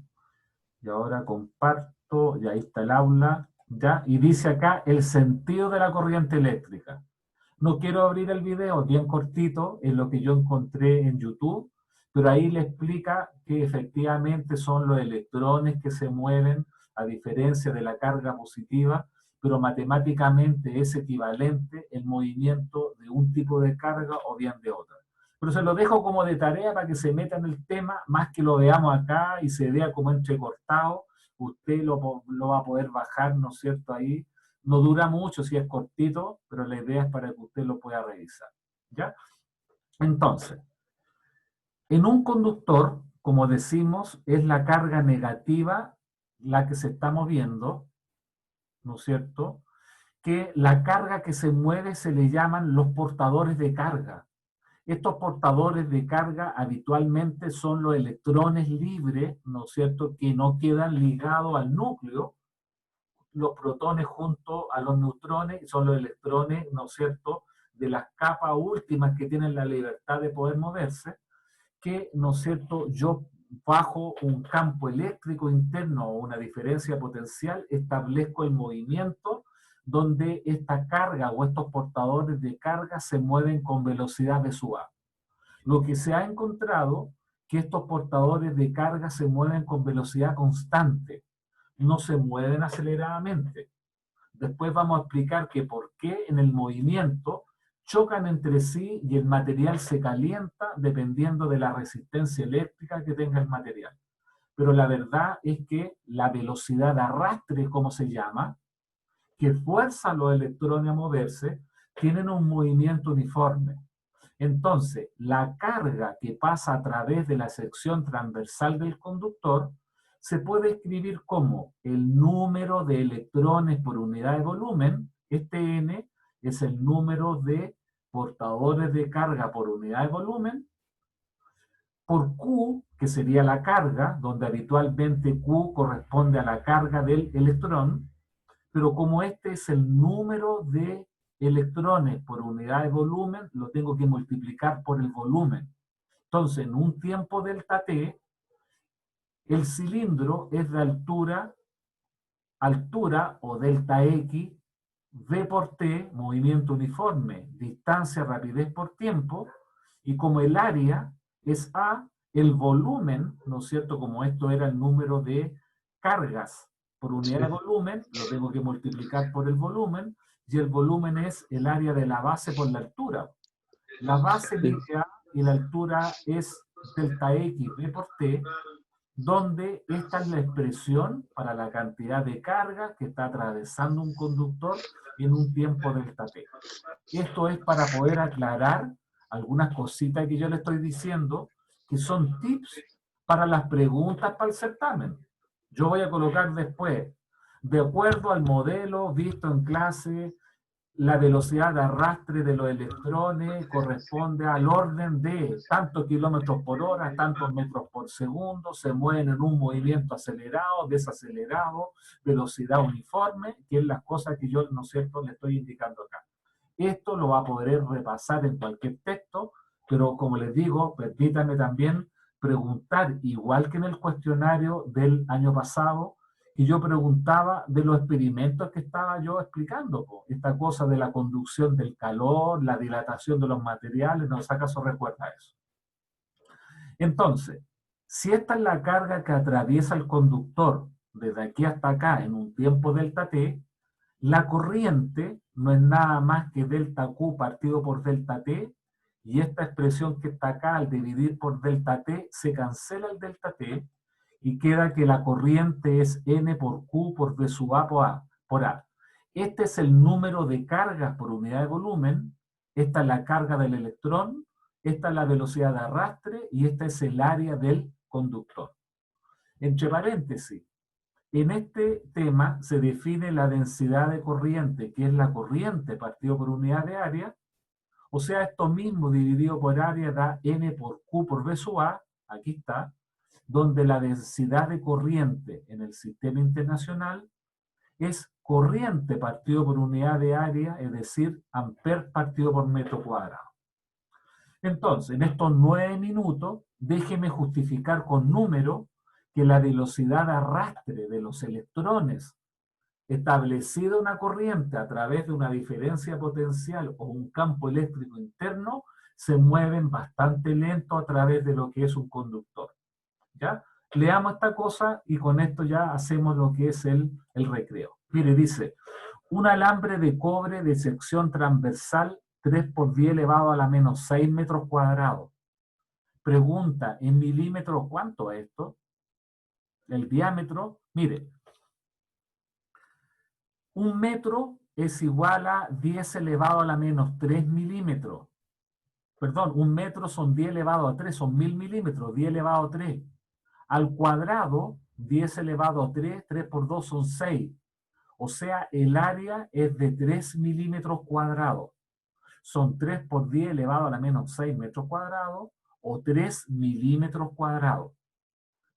Y ahora comparto, y ahí está el aula. ¿Ya? Y dice acá el sentido de la corriente eléctrica. No quiero abrir el video, bien cortito, es lo que yo encontré en YouTube, pero ahí le explica que efectivamente son los electrones que se mueven a diferencia de la carga positiva, pero matemáticamente es equivalente el movimiento de un tipo de carga o bien de otra. Pero se lo dejo como de tarea para que se meta en el tema, más que lo veamos acá y se vea como entrecortado, usted lo va a poder bajar, ¿no es cierto?, ahí. No dura mucho si es cortito, pero la idea es para que usted lo pueda revisar. ¿Ya? Entonces, en un conductor, como decimos, es la carga negativa la que se está moviendo, ¿no es cierto?, que la carga que se mueve se le llaman los portadores de carga. Estos portadores de carga habitualmente son los electrones libres, ¿no es cierto?, que no quedan ligados al núcleo. Los protones junto a los neutrones son los electrones, ¿no es cierto?, de las capas últimas que tienen la libertad de poder moverse, que, ¿no es cierto?, yo bajo un campo eléctrico interno o una diferencia potencial establezco el movimiento donde esta carga o estos portadores de carga se mueven con velocidad v sub a. Lo que se ha encontrado que estos portadores de carga se mueven con velocidad constante, no se mueven aceleradamente. Después vamos a explicar que por qué en el movimiento chocan entre sí y el material se calienta dependiendo de la resistencia eléctrica que tenga el material. Pero la verdad es que la velocidad de arrastre, como se llama, que fuerza a los electrones a moverse, tienen un movimiento uniforme. Entonces, la carga que pasa a través de la sección transversal del conductor se puede escribir como el número de electrones por unidad de volumen, este N es el número de portadores de carga por unidad de volumen, por Q, que sería la carga, donde habitualmente Q corresponde a la carga del electrón, pero como este es el número de electrones por unidad de volumen, lo tengo que multiplicar por el volumen. Entonces, en un tiempo delta T, el cilindro es de altura o delta X, V por T, movimiento uniforme, distancia, rapidez por tiempo, y como el área es A, el volumen, ¿no es cierto?, como esto era el número de cargas por unidad de volumen, lo tengo que multiplicar por el volumen, y el volumen es el área de la base por la altura. La base lineal y la altura es delta X B por T, donde esta es la expresión para la cantidad de carga que está atravesando un conductor en un tiempo delta T. Esto es para poder aclarar algunas cositas que yo le estoy diciendo, que son tips para las preguntas para el certamen. Yo voy a colocar después, de acuerdo al modelo visto en clase, la velocidad de arrastre de los electrones corresponde al orden de tantos kilómetros por hora, tantos metros por segundo, se mueven en un movimiento acelerado, desacelerado, velocidad uniforme, que es las cosas que yo, ¿no es cierto?, le estoy indicando acá. Esto lo va a poder repasar en cualquier texto, pero como les digo, permítanme también preguntar, igual que en el cuestionario del año pasado, y yo preguntaba de los experimentos que estaba yo explicando, esta cosa de la conducción del calor, la dilatación de los materiales, no sé si acaso recuerda eso. Entonces, si esta es la carga que atraviesa el conductor desde aquí hasta acá en un tiempo delta T, la corriente no es nada más que delta Q partido por delta T, y esta expresión que está acá al dividir por delta T, se cancela el delta T, y queda que la corriente es N por Q por V sub A por A. Este es el número de cargas por unidad de volumen, esta es la carga del electrón, esta es la velocidad de arrastre y esta es el área del conductor. Entre paréntesis, en este tema se define la densidad de corriente, que es la corriente partido por unidad de área, o sea, esto mismo dividido por área da N por Q por V sub A, aquí está, donde la densidad de corriente en el sistema internacional es corriente partido por unidad de área, es decir, amper partido por metro cuadrado. Entonces, en estos 9 minutos, déjeme justificar con número que la velocidad de arrastre de los electrones establecida una corriente a través de una diferencia potencial o un campo eléctrico interno se mueven bastante lento a través de lo que es un conductor. ¿Ya? Leamos esta cosa y con esto ya hacemos lo que es el recreo. Mire, dice, un alambre de cobre de sección transversal 3 por 10 elevado a la menos 6 metros cuadrados. Pregunta, ¿en milímetros cuánto es esto? El diámetro, mire, un metro es igual a 10 elevado a la menos 3 milímetros. Perdón, un metro son 10 elevado a 3, son 1000 milímetros, 10 elevado a 3. Al cuadrado, 10 elevado a 3, 3 por 2 son 6. O sea, el área es de 3 milímetros cuadrados. Son 3 por 10 elevado a la menos 6 metros cuadrados o 3 milímetros cuadrados.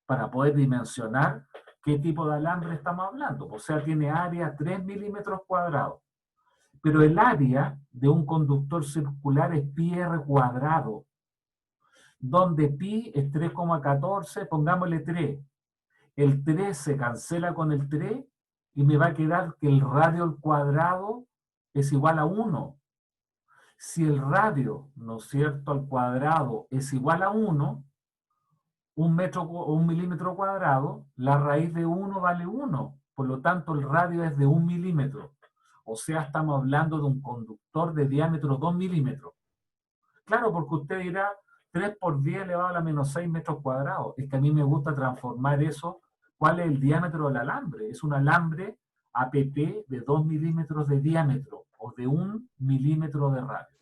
Para poder dimensionar qué tipo de alambre estamos hablando. O sea, tiene área 3 milímetros cuadrados. Pero el área de un conductor circular es pi r cuadrado, donde pi es 3,14, pongámosle 3. El 3 se cancela con el 3 y me va a quedar que el radio al cuadrado es igual a 1. Si el radio, ¿no es cierto?, al cuadrado es igual a 1, un milímetro cuadrado, la raíz de 1 vale 1. Por lo tanto, el radio es de 1 milímetro. O sea, estamos hablando de un conductor de diámetro 2 milímetros. Claro, porque usted dirá 3 por 10 elevado a la menos 6 metros cuadrados. Es que a mí me gusta transformar eso. ¿Cuál es el diámetro del alambre? Es un alambre APP de 2 milímetros de diámetro o de 1 milímetro de radio.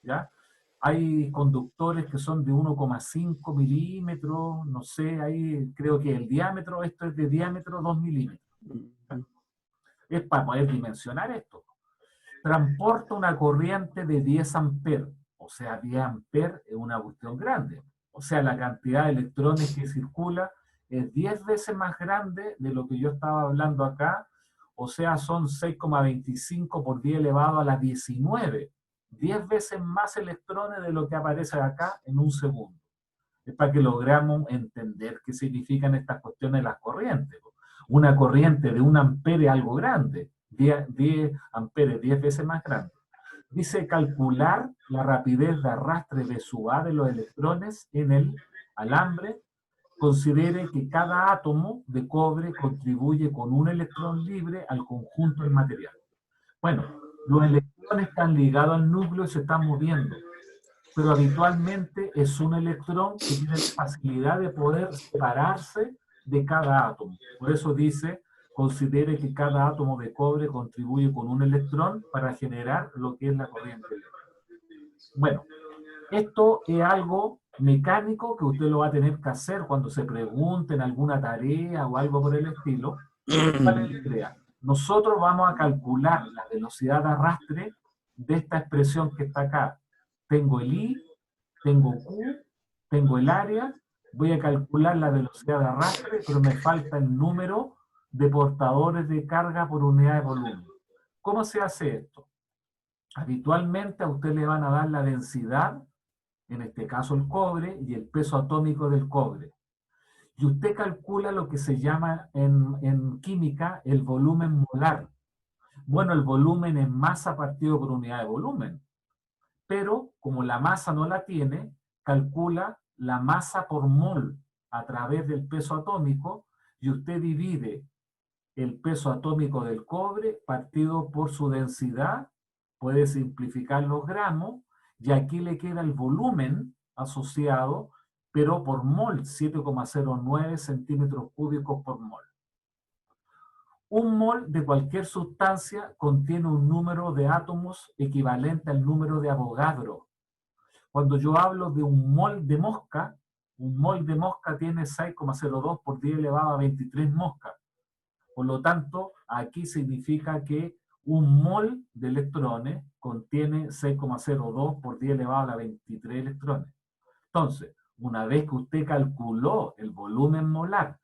¿Ya? Hay conductores que son de 1,5 milímetros, no sé, ahí creo que el diámetro, esto es de diámetro 2 milímetros. Es para poder dimensionar esto. Transporta una corriente de 10 amperes, o sea, 10 amperes es una cuestión grande. O sea, la cantidad de electrones que circula es 10 veces más grande de lo que yo estaba hablando acá, o sea, son 6,25 por 10 elevado a la 19. 10 veces más electrones de lo que aparece acá en un segundo. Es para que logramos entender qué significan estas cuestiones de las corrientes. Una corriente de 1 ampere es algo grande, 10 amperes, 10 veces más grande. Dice calcular la rapidez de arrastre de sub A de los electrones en el alambre. Considere que cada átomo de cobre contribuye con un electrón libre al conjunto del material. Bueno, los electrones están ligados al núcleo y se están moviendo. pero habitualmente es un electrón que tiene la facilidad de poder separarse de cada átomo. Por eso dice, considere que cada átomo de cobre contribuye con un electrón para generar lo que es la corriente eléctrica. Bueno, esto es algo mecánico que usted lo va a tener que hacer cuando se pregunte en alguna tarea o algo por el estilo. ¿Cuál es la idea? Nosotros vamos a calcular la velocidad de arrastre de esta expresión que está acá. Tengo el I, tengo Q, tengo el área, voy a calcular la velocidad de arrastre, pero me falta el número de portadores de carga por unidad de volumen. ¿Cómo se hace esto? Habitualmente a usted le van a dar la densidad, en este caso el cobre, y el peso atómico del cobre. Y usted calcula lo que se llama en química el volumen molar. Bueno, el volumen es masa partido por unidad de volumen, pero como la masa no la tiene, calcula la masa por mol a través del peso atómico, y usted divide el peso atómico del cobre partido por su densidad, puede simplificar los gramos, y aquí le queda el volumen asociado, pero por mol, 7,09 centímetros cúbicos por mol. Un mol de cualquier sustancia contiene un número de átomos equivalente al número de Avogadro. Cuando yo hablo de un mol de mosca tiene 6,02 por 10 elevado a 23 moscas. Por lo tanto, aquí significa que un mol de electrones contiene 6,02 por 10 elevado a la 23 electrones. Entonces, una vez que usted calculó el volumen molar,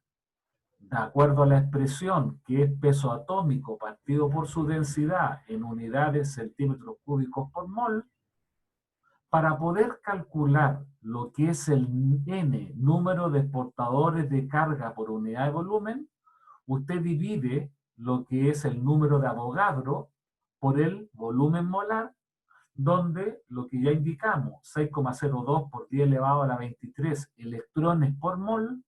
de acuerdo a la expresión que es peso atómico partido por su densidad en unidades centímetros cúbicos por mol, para poder calcular lo que es el N, número de portadores de carga por unidad de volumen, usted divide lo que es el número de Avogadro por el volumen molar, donde lo que ya indicamos, 6,02 por 10 elevado a la 23 electrones por mol,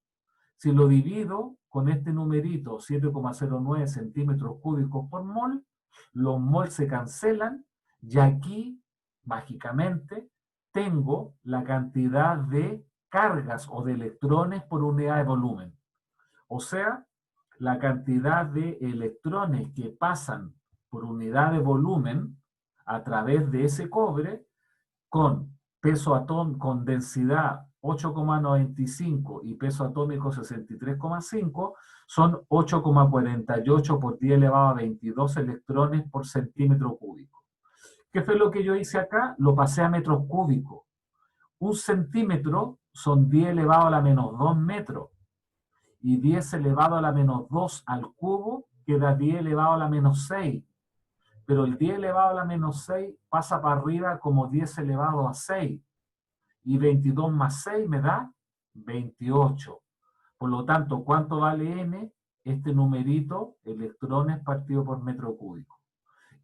si lo divido con este numerito, 7,09 centímetros cúbicos por mol, los mol se cancelan, y aquí, mágicamente, tengo la cantidad de cargas o de electrones por unidad de volumen. O sea, la cantidad de electrones que pasan por unidad de volumen a través de ese cobre con peso atómico, con densidad 8,95 y peso atómico 63,5, son 8,48 por 10 elevado a 22 electrones por centímetro cúbico. ¿Qué fue lo que yo hice acá? Lo pasé a metros cúbicos. Un centímetro son 10 elevado a la menos 2 metros. Y 10 elevado a la menos 2 al cubo queda 10 elevado a la menos 6. Pero el 10 elevado a la menos 6 pasa para arriba como 10 elevado a 6. Y 22 más 6 me da 28. Por lo tanto, ¿cuánto vale N? Este numerito, electrones partido por metro cúbico.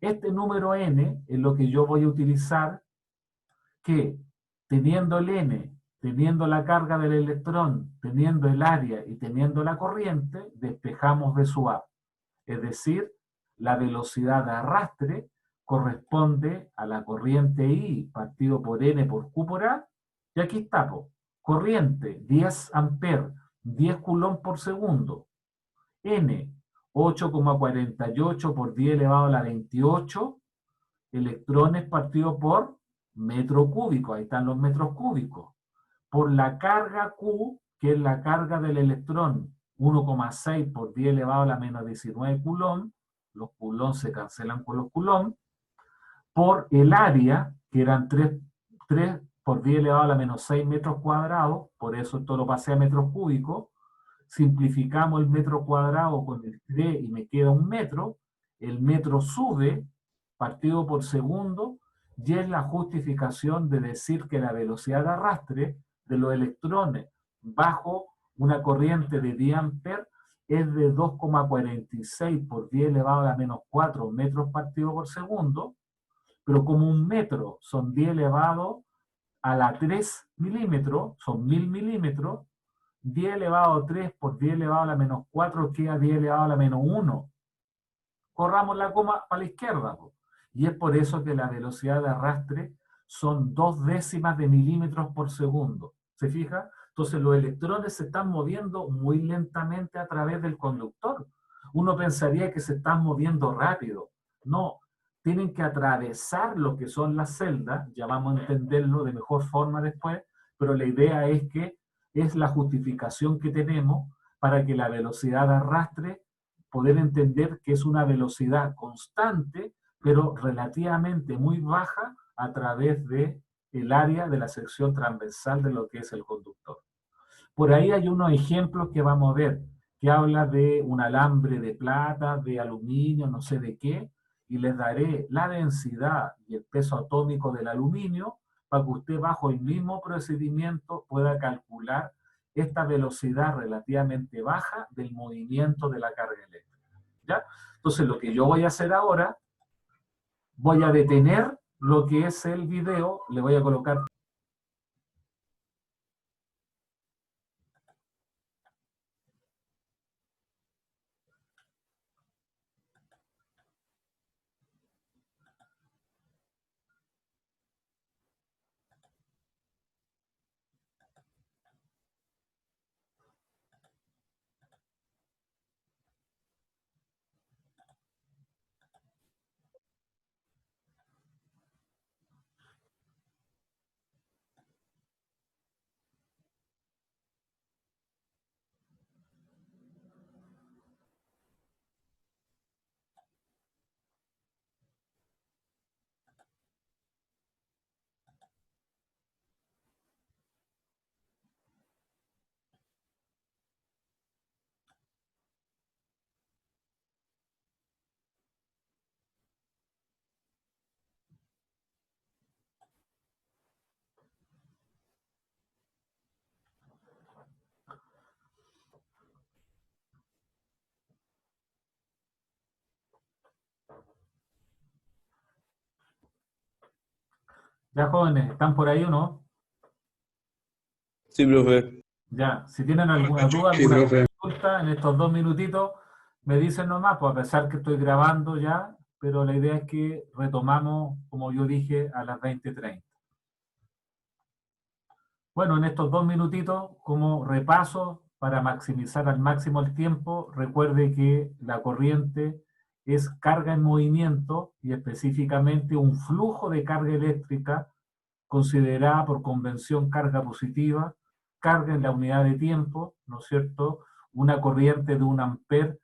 Este número N es lo que yo voy a utilizar, que teniendo el N, teniendo la carga del electrón, teniendo el área y teniendo la corriente, despejamos de su A. Es decir, la velocidad de arrastre corresponde a la corriente I partido por N por Q por A, y aquí está, corriente 10 amperes, 10 coulomb por segundo, N 8,48 por 10 elevado a la 28 electrones partido por metro cúbico, ahí están los metros cúbicos, por la carga Q, que es la carga del electrón, 1,6 por 10 elevado a la menos 19 coulomb, los coulomb se cancelan con los coulomb, por el área, que eran 3 por 10 elevado a la menos 6 metros cuadrados, por eso esto lo pasé a metros cúbicos, simplificamos el metro cuadrado con el 3 y me queda un metro, el metro sube, partido por segundo, y es la justificación de decir que la velocidad de arrastre de los electrones bajo una corriente de 10 amperes es de 2,46 por 10 elevado a la menos 4 metros partido por segundo, pero como un metro son 10 elevado a la 3 milímetros, son 1000 milímetros, 10 elevado a 3 por 10 elevado a la menos 4 queda 10 elevado a la menos 1. Corramos la coma para la izquierda, y es por eso que la velocidad de arrastre son 2 décimas de milímetros por segundo. ¿Se fija? Entonces los electrones se están moviendo muy lentamente a través del conductor. Uno pensaría que se están moviendo rápido. No, tienen que atravesar lo que son las celdas, ya vamos a entenderlo de mejor forma después, pero la idea es que es la justificación que tenemos para que la velocidad de arrastre, poder entender que es una velocidad constante, pero relativamente muy baja a través de el área de la sección transversal de lo que es el conductor. Por ahí hay unos ejemplos que vamos a ver, que habla de un alambre de plata, de aluminio, no sé de qué, y les daré la densidad y el peso atómico del aluminio para que usted bajo el mismo procedimiento pueda calcular esta velocidad relativamente baja del movimiento de la carga eléctrica. ¿Ya? Entonces lo que yo voy a hacer ahora, voy a detener lo que es el video, le voy a colocar. Ya jóvenes, ¿están por ahí o no? Sí, profe. Ya, si tienen alguna duda, Sí, alguna profe. consulta en estos 2 minutitos, me dicen nomás, pues a pesar que estoy grabando ya, pero la idea es que retomamos, como yo dije, a las 20:30. Bueno, en estos 2 minutitos, como repaso, para maximizar al máximo el tiempo, recuerde que la corriente es carga en movimiento y específicamente un flujo de carga eléctrica considerada por convención carga positiva, carga en la unidad de tiempo, ¿no es cierto? Una corriente de 1 amper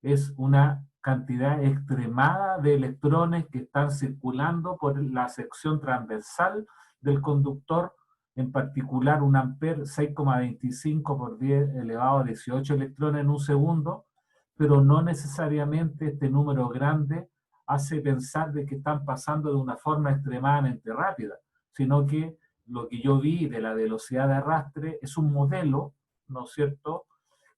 es una cantidad extremada de electrones que están circulando por la sección transversal del conductor, en particular 1 amper, 6,25 por 10 elevado a 18 electrones en un segundo, pero no necesariamente este número grande hace pensar de que están pasando de una forma extremadamente rápida, sino que lo que yo vi de la velocidad de arrastre es un modelo, ¿no es cierto?,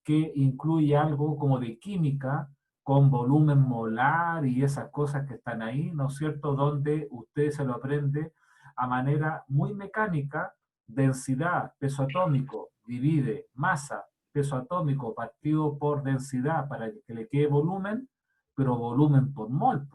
que incluye algo como de química, con volumen molar y esas cosas que están ahí, ¿no es cierto?, donde usted se lo aprende a manera muy mecánica, densidad, peso atómico, divide masa, peso atómico partido por densidad para que le quede volumen, pero volumen por mol,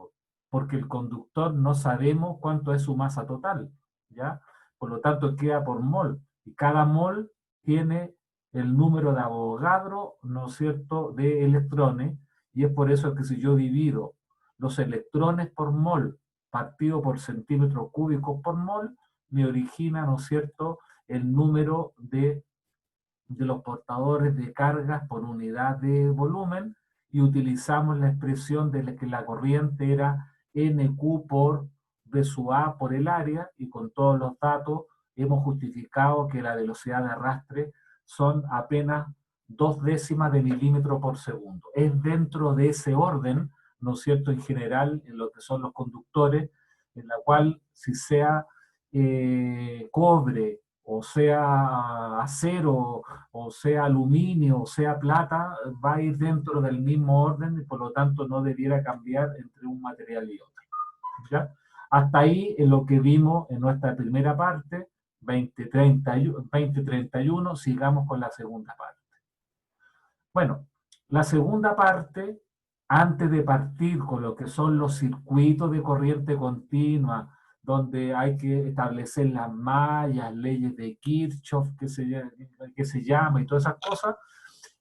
porque el conductor no sabemos cuánto es su masa total, ¿ya? Por lo tanto queda por mol, y cada mol tiene el número de Avogadro, ¿no es cierto?, de electrones, y es por eso que si yo divido los electrones por mol partido por centímetros cúbicos por mol, me origina, ¿no es cierto?, el número de los portadores de cargas por unidad de volumen, y utilizamos la expresión de que la corriente era NQ por V sub A por el área, y con todos los datos hemos justificado que la velocidad de arrastre son apenas 2 décimas de milímetro por segundo. Es dentro de ese orden, ¿no es cierto?, en general, en lo que son los conductores, en la cual si sea cobre, o sea acero, o sea aluminio, o sea plata, va a ir dentro del mismo orden y por lo tanto no debiera cambiar entre un material y otro. ¿Ya? Hasta ahí en lo que vimos en nuestra primera parte, 2031, sigamos con la segunda parte. Bueno, la segunda parte, antes de partir con lo que son los circuitos de corriente continua, donde hay que establecer las mallas, leyes de Kirchhoff, que se llama, y todas esas cosas,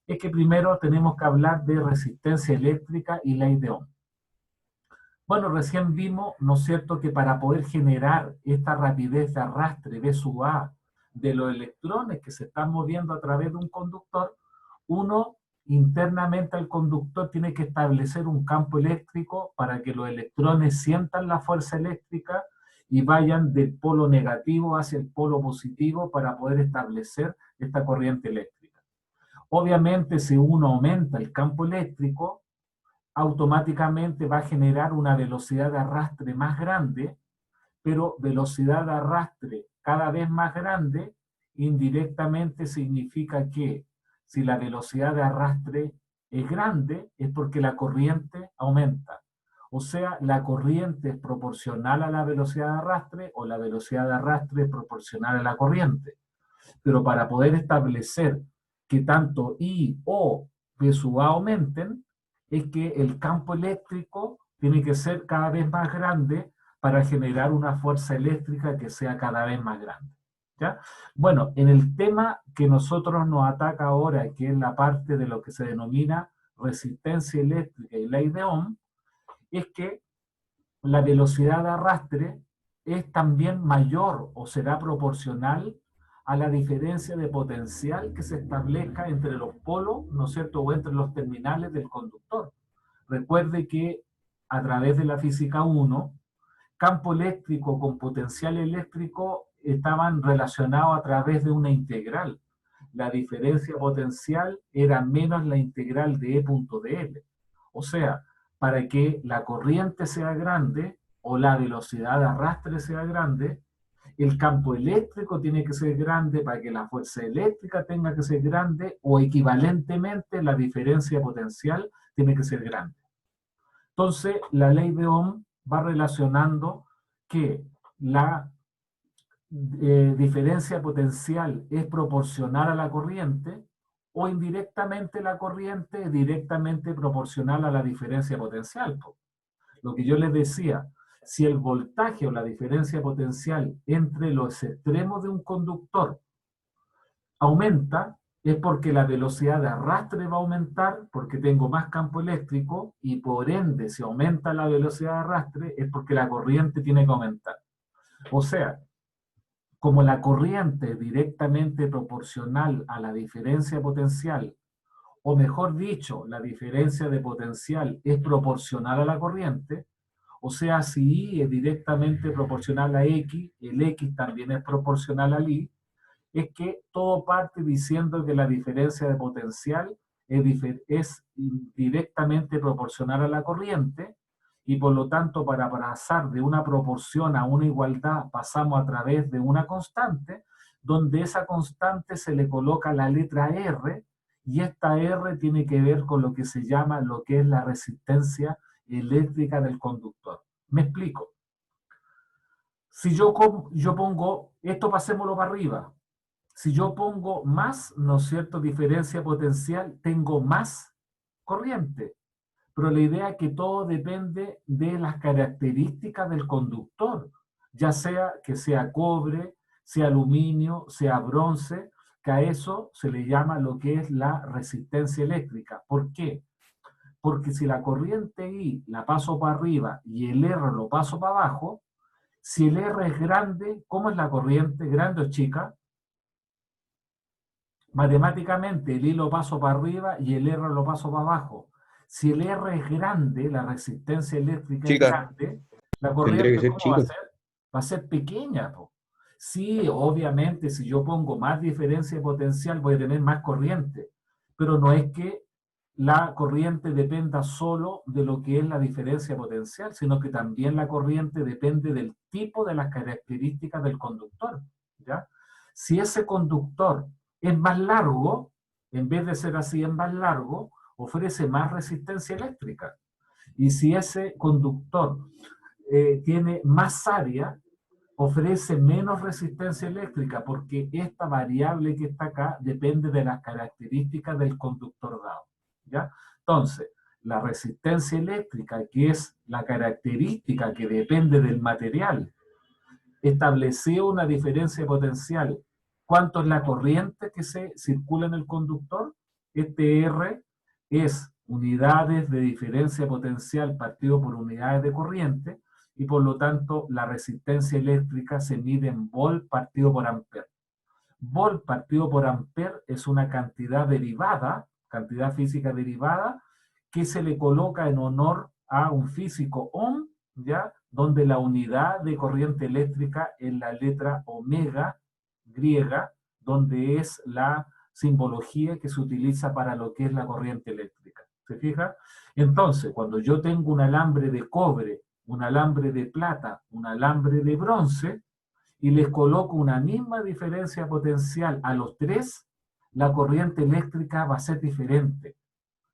es que primero tenemos que hablar de resistencia eléctrica y ley de Ohm. Bueno, recién vimos, ¿no es cierto?, que para poder generar esta rapidez de arrastre V sub A de los electrones que se están moviendo a través de un conductor, uno internamente al conductor tiene que establecer un campo eléctrico para que los electrones sientan la fuerza eléctrica y vayan del polo negativo hacia el polo positivo para poder establecer esta corriente eléctrica. Obviamente, si uno aumenta el campo eléctrico, automáticamente va a generar una velocidad de arrastre más grande, pero velocidad de arrastre cada vez más grande, indirectamente significa que si la velocidad de arrastre es grande, es porque la corriente aumenta. O sea, la corriente es proporcional a la velocidad de arrastre o la velocidad de arrastre es proporcional a la corriente. Pero para poder establecer que tanto I o V sub A aumenten, es que el campo eléctrico tiene que ser cada vez más grande para generar una fuerza eléctrica que sea cada vez más grande. ¿Ya? Bueno, en el tema que nosotros nos ataca ahora, que es la parte de lo que se denomina resistencia eléctrica y ley de Ohm, es que la velocidad de arrastre es también mayor o será proporcional a la diferencia de potencial que se establezca entre los polos, ¿no es cierto?, o entre los terminales del conductor. Recuerde que a través de la física 1, campo eléctrico con potencial eléctrico estaban relacionados a través de una integral. La diferencia potencial era menos la integral de E punto de L. O sea, para que la corriente sea grande o la velocidad de arrastre sea grande, el campo eléctrico tiene que ser grande para que la fuerza eléctrica tenga que ser grande, o equivalentemente la diferencia potencial tiene que ser grande. Entonces, la ley de Ohm va relacionando que la diferencia potencial es proporcional a la corriente, o indirectamente la corriente es directamente proporcional a la diferencia potencial. Lo que yo les decía, si el voltaje o la diferencia potencial entre los extremos de un conductor aumenta, es porque la velocidad de arrastre va a aumentar, porque tengo más campo eléctrico, y por ende, si aumenta la velocidad de arrastre, es porque la corriente tiene que aumentar. O sea, como la corriente es directamente proporcional a la diferencia potencial, o mejor dicho, la diferencia de potencial es proporcional a la corriente, o sea, si I es directamente proporcional a X, el X también es proporcional al Y, es que todo parte diciendo que la diferencia de potencial es directamente proporcional a la corriente, y por lo tanto para pasar de una proporción a una igualdad pasamos a través de una constante, donde esa constante se le coloca la letra R, y esta R tiene que ver con lo que se llama lo que es la resistencia eléctrica del conductor. Me explico. Si yo pongo, esto pasémoslo para arriba, si yo pongo más, ¿no es cierto?, diferencia potencial, tengo más corriente. Pero la idea es que todo depende de las características del conductor, ya sea que sea cobre, sea aluminio, sea bronce, que a eso se le llama lo que es la resistencia eléctrica. ¿Por qué? Porque si la corriente I la paso para arriba y el R lo paso para abajo, si el R es grande, ¿cómo es la corriente? ¿Grande o chica? Matemáticamente el I lo paso para arriba y el R lo paso para abajo. Si el R es grande, la resistencia eléctrica Chica. es grande, la Tendría corriente que ser ¿cómo va a chica. ser? Va a ser pequeña, po. Sí, obviamente, si yo pongo más diferencia potencial voy a tener más corriente, pero no es que la corriente dependa solo de lo que es la diferencia potencial, sino que también la corriente depende del tipo de las características del conductor, ¿ya? Si ese conductor es más largo, en vez de ser así, es más largo, ofrece más resistencia eléctrica. Y si ese conductor tiene más área, ofrece menos resistencia eléctrica, porque esta variable que está acá depende de las características del conductor dado, ¿ya? Entonces, la resistencia eléctrica, que es la característica que depende del material, establecido una diferencia potencial. ¿Cuánto es la corriente que se circula en el conductor? Este R es unidades de diferencia potencial partido por unidades de corriente, y por lo tanto la resistencia eléctrica se mide en volt partido por amper. Volt partido por amper es una cantidad derivada, cantidad física derivada, que se le coloca en honor a un físico Ohm, ¿ya? Donde la unidad de corriente eléctrica es la letra omega griega, donde es la simbología que se utiliza para lo que es la corriente eléctrica. ¿Se fija? Entonces, cuando yo tengo un alambre de cobre, un alambre de plata, un alambre de bronce, y les coloco una misma diferencia potencial a los tres, la corriente eléctrica va a ser diferente.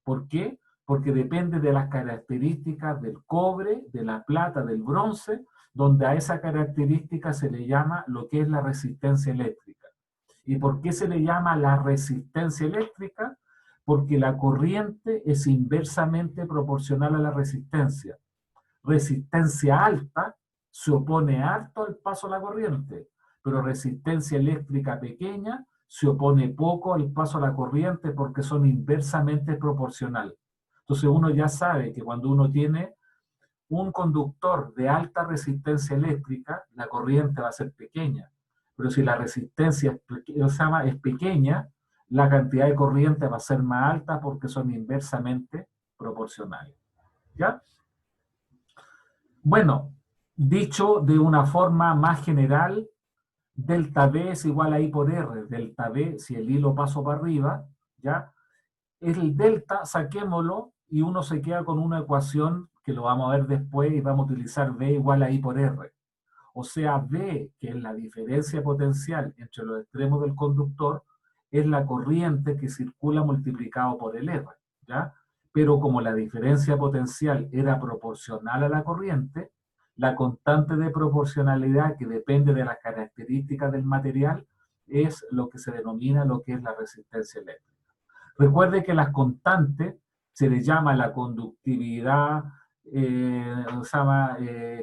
¿Por qué? Porque depende de las características del cobre, de la plata, del bronce, donde a esa característica se le llama lo que es la resistencia eléctrica. ¿Y por qué se le llama la resistencia eléctrica? Porque la corriente es inversamente proporcional a la resistencia. Resistencia alta se opone harto al paso de la corriente, pero resistencia eléctrica pequeña se opone poco al paso a la corriente porque son inversamente proporcionales. Entonces uno ya sabe que cuando uno tiene un conductor de alta resistencia eléctrica, la corriente va a ser pequeña. Pero si la resistencia es pequeña, la cantidad de corriente va a ser más alta porque son inversamente proporcionales. ¿Ya? Bueno, dicho de una forma más general, delta B es igual a I por R. Delta B, si el I lo paso para arriba, ¿ya? El delta, saquémoslo, y uno se queda con una ecuación que lo vamos a ver después, y vamos a utilizar B igual a I por R. O sea, B, que es la diferencia potencial entre los extremos del conductor, es la corriente que circula multiplicado por el R, ¿ya? Pero como la diferencia potencial era proporcional a la corriente, la constante de proporcionalidad, que depende de las características del material, es lo que se denomina lo que es la resistencia eléctrica. Recuerde que las constantes se les llama la conductividad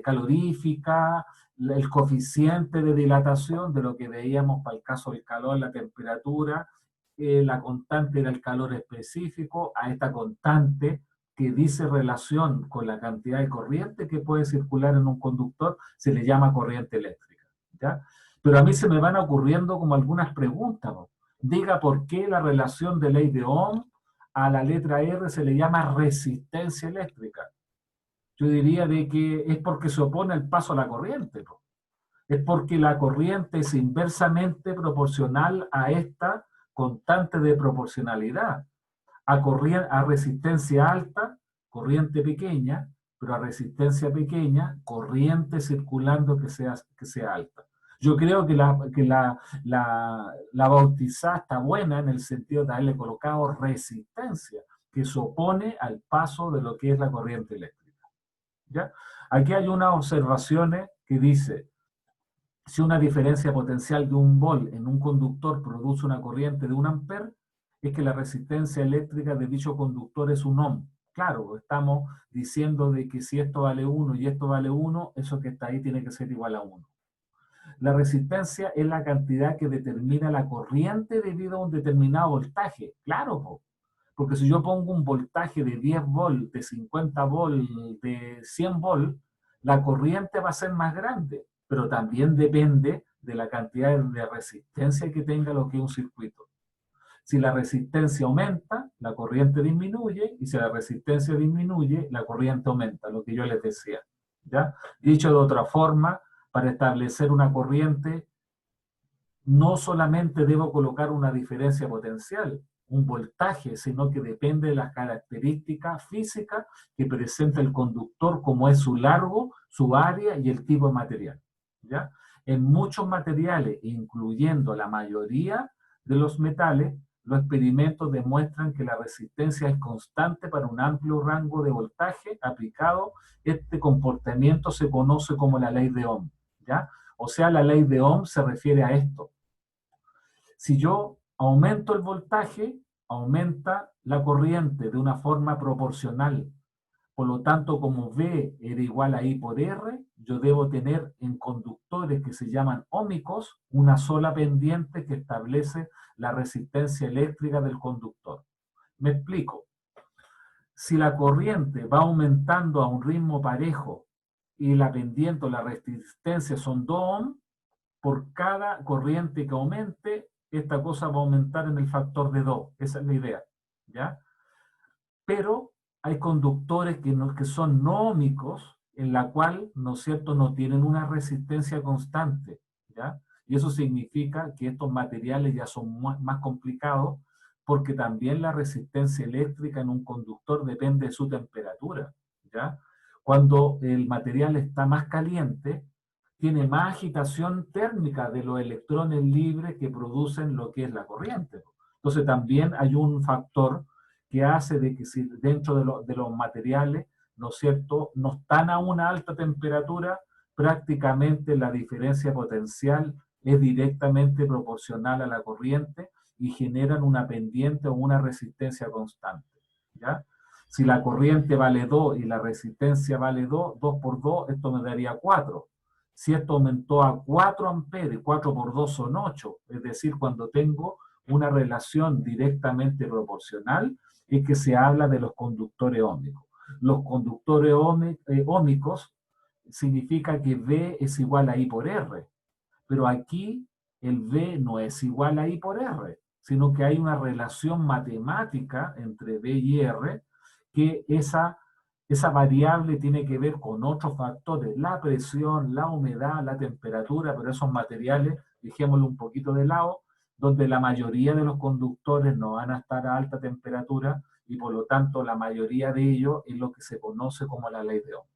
calorífica, el coeficiente de dilatación, de lo que veíamos para el caso del calor, la temperatura, la constante del calor específico, a esta constante que dice relación con la cantidad de corriente que puede circular en un conductor, se le llama corriente eléctrica, ¿ya? Pero a mí se me van ocurriendo como algunas preguntas, ¿no? Diga por qué la relación de ley de Ohm a la letra R se le llama resistencia eléctrica. Yo diría de que es porque se opone al paso a la corriente, ¿no? Es porque la corriente es inversamente proporcional a esta constante de proporcionalidad. A resistencia alta, corriente pequeña, pero a resistencia pequeña, corriente circulando que sea alta. Yo creo que la bautizada está buena en el sentido de haberle colocado resistencia, que se opone al paso de lo que es la corriente eléctrica. ¿Ya? Aquí hay unas observaciones que dice, si una diferencia potencial de 1 volt en un conductor produce una corriente de 1 amper, es que la resistencia eléctrica de dicho conductor es 1 ohm. Claro, estamos diciendo de que si esto vale 1 y esto vale 1, eso que está ahí tiene que ser igual a 1. La resistencia es la cantidad que determina la corriente debido a un determinado voltaje. Claro, porque si yo pongo un voltaje de 10 volt, de 50 volt, de 100 volt, la corriente va a ser más grande, pero también depende de la cantidad de resistencia que tenga lo que es un circuito. Si la resistencia aumenta, la corriente disminuye, y si la resistencia disminuye, la corriente aumenta, lo que yo les decía, ¿ya? Dicho de otra forma, para establecer una corriente, no solamente debo colocar una diferencia potencial, un voltaje, sino que depende de las características físicas que presenta el conductor, como es su largo, su área y el tipo de material, ¿ya? En muchos materiales, incluyendo la mayoría de los metales, los experimentos demuestran que la resistencia es constante para un amplio rango de voltaje aplicado. Este comportamiento se conoce como la ley de Ohm, ¿ya? O sea, la ley de Ohm se refiere a esto. Si yo aumento el voltaje, aumenta la corriente de una forma proporcional. Por lo tanto, como V era igual a I por R, yo debo tener en conductores que se llaman ómicos una sola pendiente que establece la resistencia eléctrica del conductor. Me explico. Si la corriente va aumentando a un ritmo parejo y la pendiente o la resistencia son 2 ohms, por cada corriente que aumente, esta cosa va a aumentar en el factor de 2. Esa es la idea, ¿ya? Pero hay conductores que son no ómicos, en la cual, ¿no es cierto?, no tienen una resistencia constante, ¿ya? Y eso significa que estos materiales ya son más complicados, porque también la resistencia eléctrica en un conductor depende de su temperatura, ¿ya? Cuando el material está más caliente, tiene más agitación térmica de los electrones libres que producen lo que es la corriente. Entonces también hay un factor que hace de que si dentro de los materiales, ¿no es cierto?, no están a una alta temperatura, prácticamente la diferencia potencial es directamente proporcional a la corriente y generan una pendiente o una resistencia constante, ¿ya? Si la corriente vale 2 y la resistencia vale 2, 2 por 2, esto me daría 4. Si esto aumentó a 4 amperes, 4 por 2 son 8, es decir, cuando tengo una relación directamente proporcional, es que se habla de los conductores ómicos. Los conductores ómicos significa que V es igual a I por R, pero aquí el V no es igual a I por R, sino que hay una relación matemática entre V y R, que esa variable tiene que ver con otros factores, la presión, la humedad, la temperatura, pero esos materiales, dejémoslo un poquito de lado, donde la mayoría de los conductores no van a estar a alta temperatura y por lo tanto la mayoría de ellos es lo que se conoce como la ley de Ohm.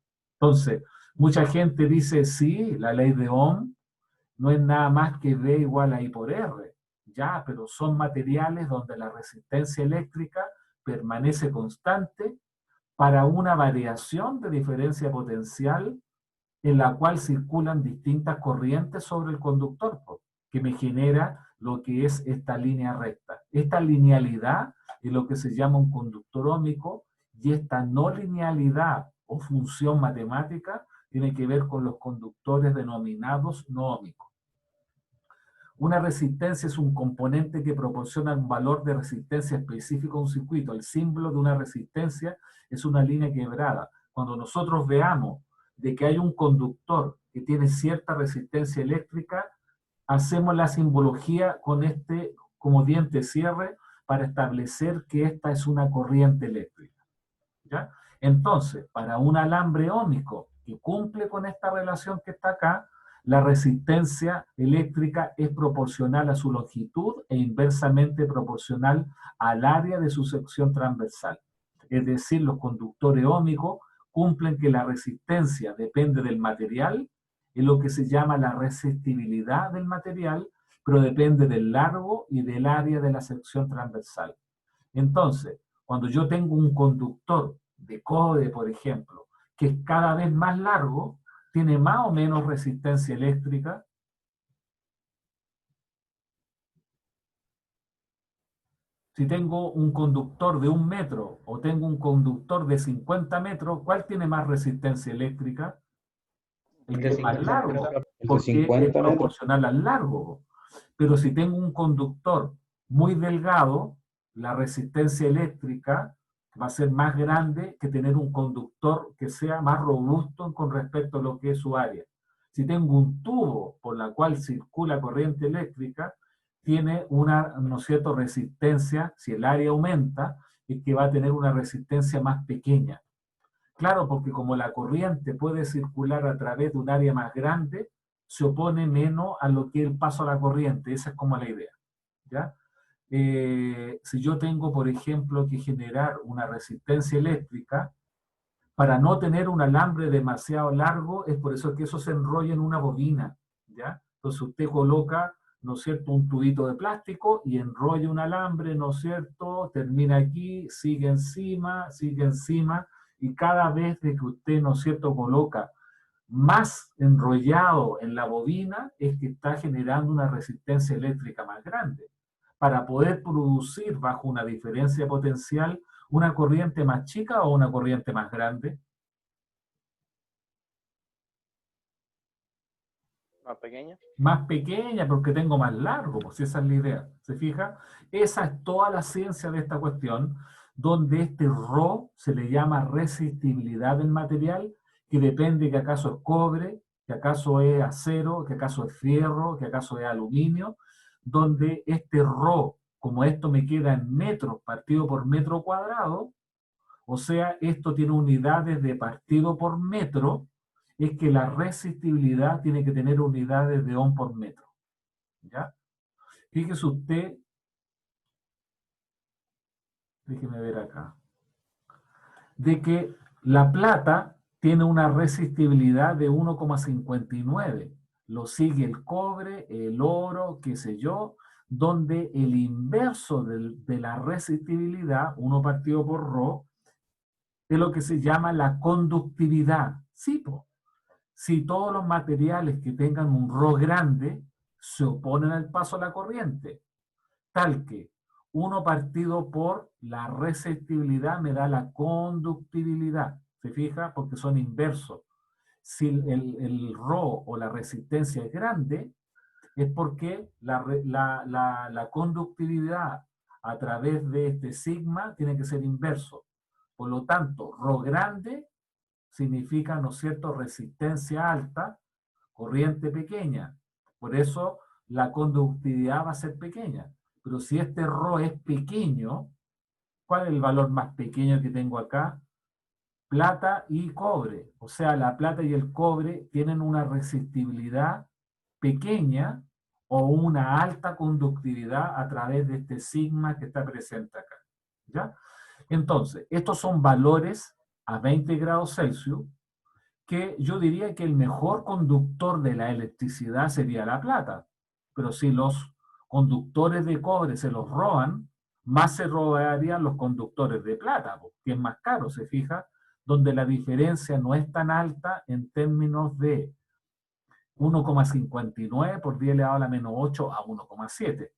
Entonces, mucha gente dice, sí, la ley de Ohm no es nada más que V igual a I por R, ya, pero son materiales donde la resistencia eléctrica permanece constante para una variación de diferencia potencial en la cual circulan distintas corrientes sobre el conductor, que me genera lo que es esta línea recta. Esta linealidad es lo que se llama un conductor óhmico, y esta no linealidad o función matemática tiene que ver con los conductores denominados no óhmicos. Una resistencia es un componente que proporciona un valor de resistencia específico a un circuito. El símbolo de una resistencia es una línea quebrada. Cuando nosotros veamos de que hay un conductor que tiene cierta resistencia eléctrica, hacemos la simbología con este como diente cierre para establecer que esta es una corriente eléctrica, ¿ya? Entonces, para un alambre óhmico que cumple con esta relación que está acá, la resistencia eléctrica es proporcional a su longitud e inversamente proporcional al área de su sección transversal. Es decir, los conductores óhmicos cumplen que la resistencia depende del material, es lo que se llama la resistibilidad del material, pero depende del largo y del área de la sección transversal. Entonces, cuando yo tengo un conductor de cobre, por ejemplo, que es cada vez más largo, tiene más o menos resistencia eléctrica. Si tengo un conductor de 1 metro o tengo un conductor de 50 metros, ¿cuál tiene más resistencia eléctrica? El que es más largo, porque es proporcional al largo. Pero si tengo un conductor muy delgado, la resistencia eléctrica va a ser más grande que tener un conductor que sea más robusto con respecto a lo que es su área. Si tengo un tubo por la cual circula corriente eléctrica, tiene una, ¿no es cierto?, resistencia, si el área aumenta, es que va a tener una resistencia más pequeña. Claro, porque como la corriente puede circular a través de un área más grande, se opone menos a lo que es el paso a la corriente. Esa es como la idea, ¿ya? Si yo tengo, por ejemplo, que generar una resistencia eléctrica, para no tener un alambre demasiado largo, es por eso que eso se enrolla en una bobina, ¿ya? Entonces usted coloca, ¿no es cierto?, un tubito de plástico y enrolla un alambre, ¿no es cierto?, termina aquí, sigue encima, y cada vez que usted, ¿no es cierto?, coloca más enrollado en la bobina, es que está generando una resistencia eléctrica más grande. Para poder producir bajo una diferencia potencial ¿Una corriente más chica o una corriente más grande? Más pequeña. Más pequeña porque tengo más largo, pues esa es la idea. ¿Se fija? Esa es toda la ciencia de esta cuestión, donde este Rho se le llama resistibilidad del material, que depende que acaso es cobre, que acaso es acero, que acaso es fierro, que acaso es aluminio, donde este Rho, como esto me queda en metros partido por metro cuadrado, o sea, esto tiene unidades de partido por metro, es que la resistibilidad tiene que tener unidades de ohm por metro. ¿Ya? Fíjese usted, déjeme ver acá, de que la plata tiene una resistibilidad de 1,59. Lo sigue el cobre, el oro, qué sé yo, donde el inverso de la resistibilidad, 1 partido por Rho, es lo que se llama la conductividad. Sí, po. Si todos los materiales que tengan un Rho grande se oponen al paso a la corriente, tal que 1 partido por la resistibilidad me da la conductibilidad. ¿Se fija? Porque son inversos. Si el Rho o la resistencia es grande, es porque la conductividad a través de este sigma tiene que ser inverso. Por lo tanto, Rho grande significa, ¿no es cierto?, resistencia alta, corriente pequeña. Por eso la conductividad va a ser pequeña. Pero si este Rho es pequeño, ¿cuál es el valor más pequeño que tengo acá? Plata y cobre. O sea, la plata y el cobre tienen una resistibilidad pequeña o una alta conductividad a través de este sigma que está presente acá. ¿Ya? Entonces, estos son valores a 20 grados Celsius que yo diría que el mejor conductor de la electricidad sería la plata. Pero si los conductores de cobre se los roban, más se robarían los conductores de plata, que es más caro, se fija, donde la diferencia no es tan alta en términos de 1,59 por 10 elevado a la menos 8 a 1,7.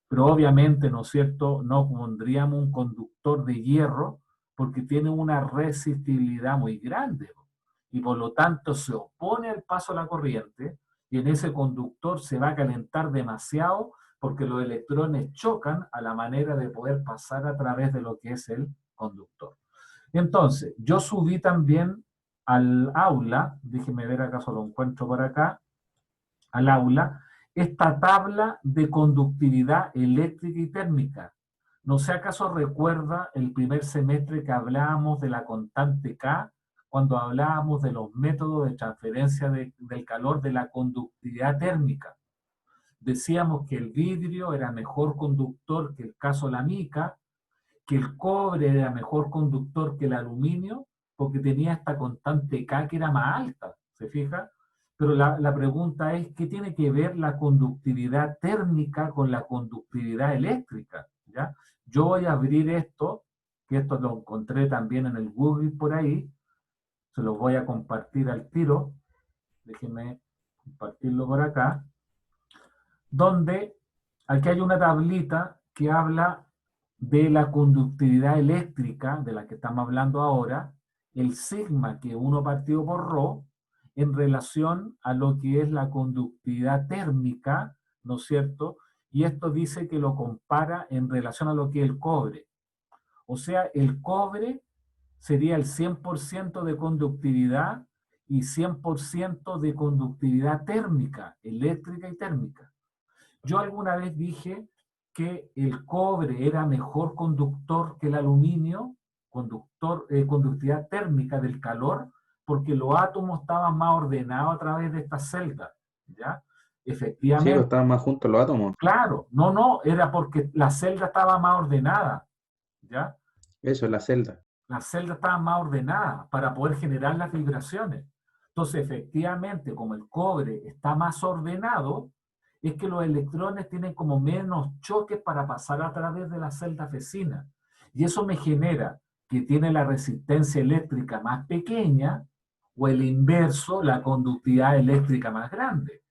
Pero obviamente, ¿no es cierto?, no pondríamos un conductor de hierro porque tiene una resistibilidad muy grande y por lo tanto se opone al paso a la corriente y en ese conductor se va a calentar demasiado porque los electrones chocan a la manera de poder pasar a través de lo que es el conductor. Entonces, yo subí también al aula, déjeme ver acaso lo encuentro por acá, al aula, esta tabla de conductividad eléctrica y térmica. No sé acaso recuerda el primer semestre que hablábamos de la constante K, cuando hablábamos de los métodos de transferencia del calor de la conductividad térmica. Decíamos que el vidrio era mejor conductor que el caso la mica, que el cobre era mejor conductor que el aluminio, porque tenía esta constante K que era más alta, ¿se fija? Pero la pregunta es, ¿qué tiene que ver la conductividad térmica con la conductividad eléctrica? ¿Ya? Yo voy a abrir esto, que esto lo encontré también en el Google por ahí, se los voy a compartir al tiro, déjenme compartirlo por acá, donde aquí hay una tablita que habla de la conductividad eléctrica, de la que estamos hablando ahora, el sigma, que es 1 partido por Rho, en relación a lo que es la conductividad térmica, ¿no es cierto? Y esto dice que lo compara en relación a lo que es el cobre. O sea, el cobre sería el 100% de conductividad y 100% de conductividad térmica, eléctrica y térmica. Yo alguna vez dije que el cobre era mejor conductor que el aluminio, conductividad térmica del calor, porque los átomos estaban más ordenados a través de estas celdas, ¿ya? Sí, Efectivamente. pues estaban más juntos los átomos. Claro, no, era porque la celda estaba más ordenada, ¿ya? Eso es la celda. Las celdas estaban más ordenadas para poder generar las vibraciones. Entonces, efectivamente, como el cobre está más ordenado, es que los electrones tienen como menos choques para pasar a través de la celda vecina. Y eso me genera que tiene la resistencia eléctrica más pequeña o el inverso, la conductividad eléctrica más grande.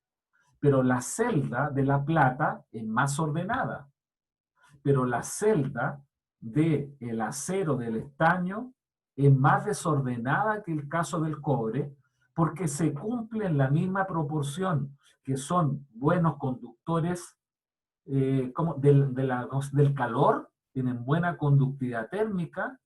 Pero la celda de la plata es más ordenada. Pero la celda del acero, del estaño, es más desordenada que el caso del cobre, porque se cumple en la misma proporción, que son buenos conductores del calor, tienen buena conductividad térmica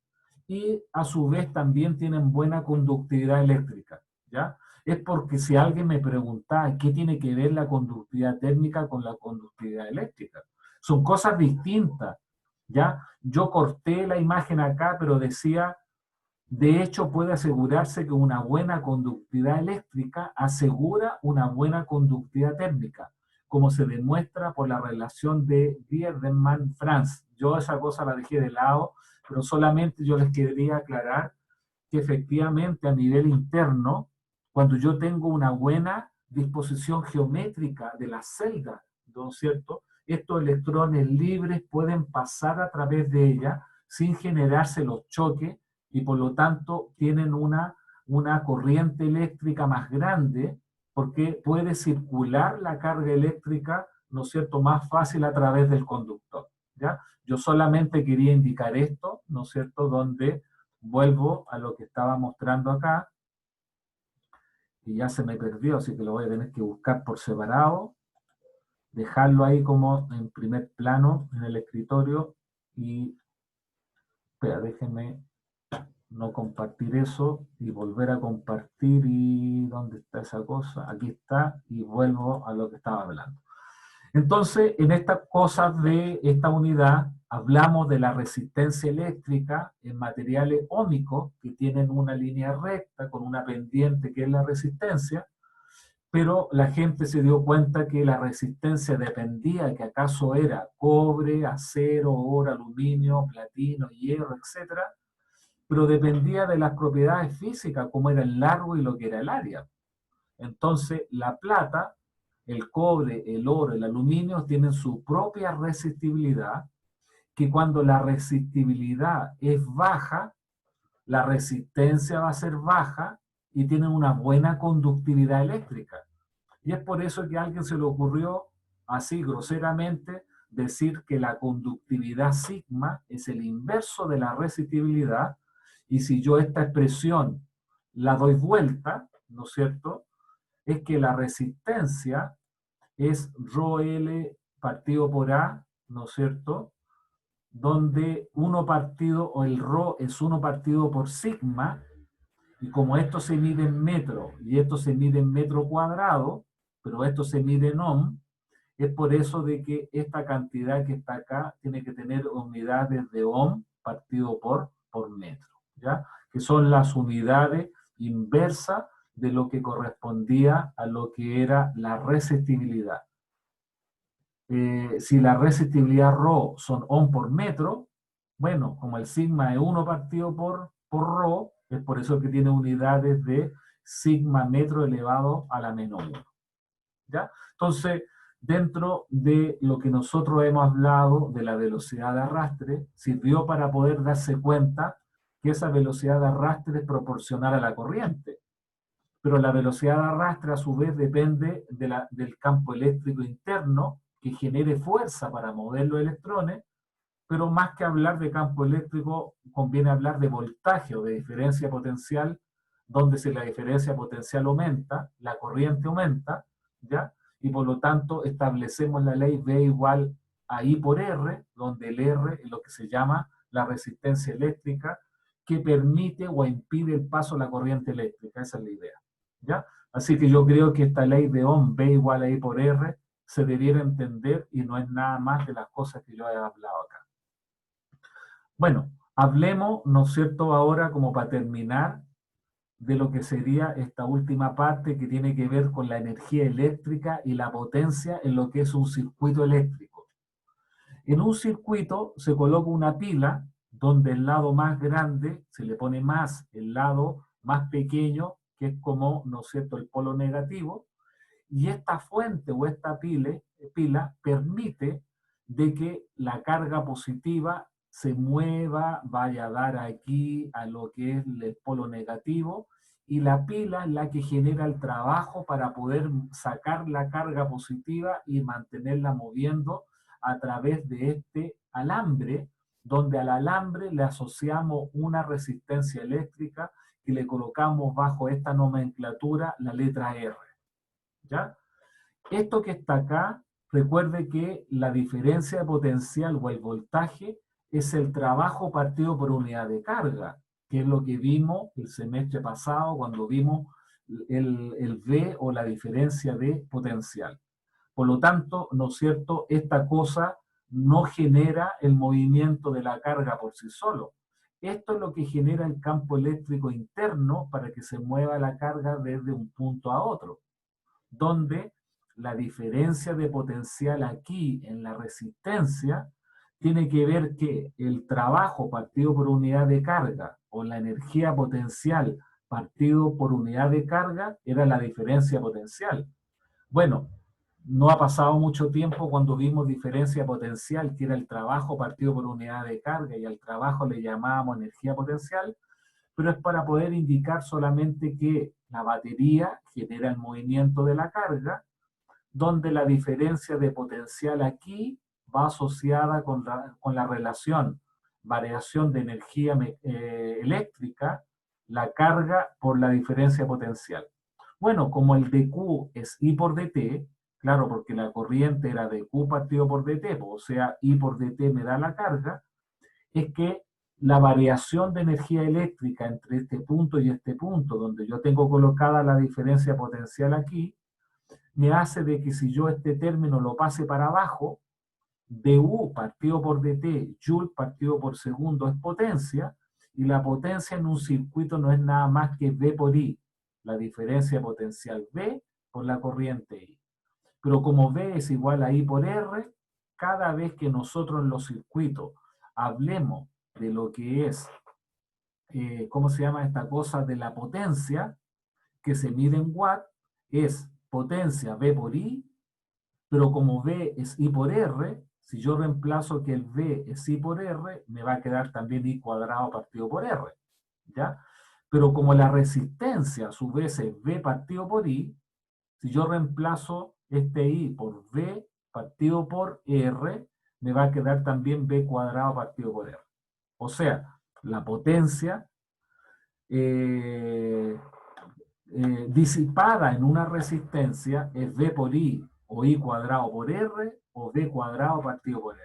y a su vez también tienen buena conductividad eléctrica, ¿ya? Es porque si alguien me preguntaba qué tiene que ver la conductividad térmica con la conductividad eléctrica, son cosas distintas, ¿ya? Yo corté la imagen acá, pero decía, de hecho puede asegurarse que una buena conductividad eléctrica asegura una buena conductividad térmica, como se demuestra por la relación de Bierdemann-Franz. Yo esa cosa la dejé de lado, pero solamente yo les quería aclarar que efectivamente a nivel interno, cuando yo tengo una buena disposición geométrica de la celda, ¿no es cierto? Estos electrones libres pueden pasar a través de ella sin generarse los choques y por lo tanto tienen una corriente eléctrica más grande porque puede circular la carga eléctrica, ¿no es cierto?, más fácil a través del conductor, ¿ya? Yo solamente quería indicar esto, ¿no es cierto?, donde vuelvo a lo que estaba mostrando acá, y ya se me perdió, así que lo voy a tener que buscar por separado, dejarlo ahí como en primer plano en el escritorio, y espera, déjenme no compartir eso, y volver a compartir, y ¿dónde está esa cosa? Aquí está, y vuelvo a lo que estaba hablando. Entonces, en estas cosas de esta unidad, hablamos de la resistencia eléctrica en materiales ómicos que tienen una línea recta con una pendiente que es la resistencia, pero la gente se dio cuenta que la resistencia dependía que acaso era cobre, acero, oro, aluminio, platino, hierro, etc., pero dependía de las propiedades físicas, como era el largo y lo que era el área. Entonces, la plata, el cobre, el oro, el aluminio tienen su propia resistibilidad, que cuando la resistibilidad es baja, la resistencia va a ser baja y tienen una buena conductividad eléctrica. Y es por eso que a alguien se le ocurrió, así groseramente, decir que la conductividad sigma es el inverso de la resistibilidad, y si yo esta expresión la doy vuelta, ¿no es cierto?, es que la resistencia es ρL partido por A, ¿no es cierto?, donde 1 partido, o el ρ es 1 partido por sigma, y como esto se mide en metro, y esto se mide en metro cuadrado, pero esto se mide en ohm, es por eso de que esta cantidad que está acá tiene que tener unidades de ohm partido por metro, ¿ya? Que son las unidades inversas de lo que correspondía a lo que era la resistibilidad. Si la resistibilidad ρ son ohm por metro, bueno, como el sigma es 1 partido por ρ, es por eso que tiene unidades de sigma metro elevado a la menos 1. ¿Ya? Entonces, dentro de lo que nosotros hemos hablado de la velocidad de arrastre, sirvió para poder darse cuenta que esa velocidad de arrastre es proporcional a la corriente. Pero la velocidad de arrastre a su vez depende del campo eléctrico interno que genere fuerza para mover los electrones, pero más que hablar de campo eléctrico conviene hablar de voltaje o de diferencia potencial, donde si la diferencia potencial aumenta, la corriente aumenta, ¿ya? Y por lo tanto establecemos la ley V igual a I por R, donde el R es lo que se llama la resistencia eléctrica que permite o impide el paso de la corriente eléctrica. Esa es la idea, ¿ya? Así que yo creo que esta ley de Ohm, V igual a I por R, se debiera entender y no es nada más de las cosas que yo he hablado acá. Bueno, hablemos, ¿no es cierto?, ahora como para terminar, de lo que sería esta última parte que tiene que ver con la energía eléctrica y la potencia en lo que es un circuito eléctrico. En un circuito se coloca una pila donde el lado más grande se le pone más, el lado más pequeño, que es como, ¿no es cierto?, el polo negativo, y esta fuente o esta pila permite de que la carga positiva se mueva, vaya a dar aquí a lo que es el polo negativo, y la pila es la que genera el trabajo para poder sacar la carga positiva y mantenerla moviendo a través de este alambre donde al alambre le asociamos una resistencia eléctrica y le colocamos bajo esta nomenclatura la letra R. ¿Ya? Esto que está acá, recuerde que la diferencia de potencial o el voltaje es el trabajo partido por unidad de carga, que es lo que vimos el semestre pasado cuando vimos el V o la diferencia de potencial. Por lo tanto, ¿no es cierto?, esta cosa no genera el movimiento de la carga por sí solo. Esto es lo que genera el campo eléctrico interno para que se mueva la carga desde un punto a otro, donde la diferencia de potencial aquí en la resistencia tiene que ver que el trabajo partido por unidad de carga o la energía potencial partido por unidad de carga era la diferencia potencial. Bueno, no ha pasado mucho tiempo cuando vimos diferencia potencial, que era el trabajo partido por unidad de carga, y al trabajo le llamábamos energía potencial, pero es para poder indicar solamente que la batería genera el movimiento de la carga, donde la diferencia de potencial aquí va asociada con la relación variación de energía eléctrica, la carga por la diferencia potencial. Bueno, como el dQ es I por dt, claro, porque la corriente era dQ partido por dt, o sea, I por dt me da la carga, es que la variación de energía eléctrica entre este punto y este punto, donde yo tengo colocada la diferencia potencial aquí, me hace de que si yo este término lo pase para abajo, dU partido por dt, Joule partido por segundo es potencia, y la potencia en un circuito no es nada más que V por I, la diferencia potencial V por la corriente I. Pero como V es igual a I por R, cada vez que nosotros en los circuitos hablemos de lo que es, ¿cómo se llama esta cosa? De la potencia, que se mide en watt, es potencia V por I, pero como V es I por R, si yo reemplazo que el V es I por R, me va a quedar también I cuadrado partido por R, ¿ya? Pero como la resistencia a su vez es V partido por I, si yo reemplazo este I por V partido por R, me va a quedar también V cuadrado partido por R. O sea, la potencia disipada en una resistencia es V por I o I cuadrado por R o V cuadrado partido por R.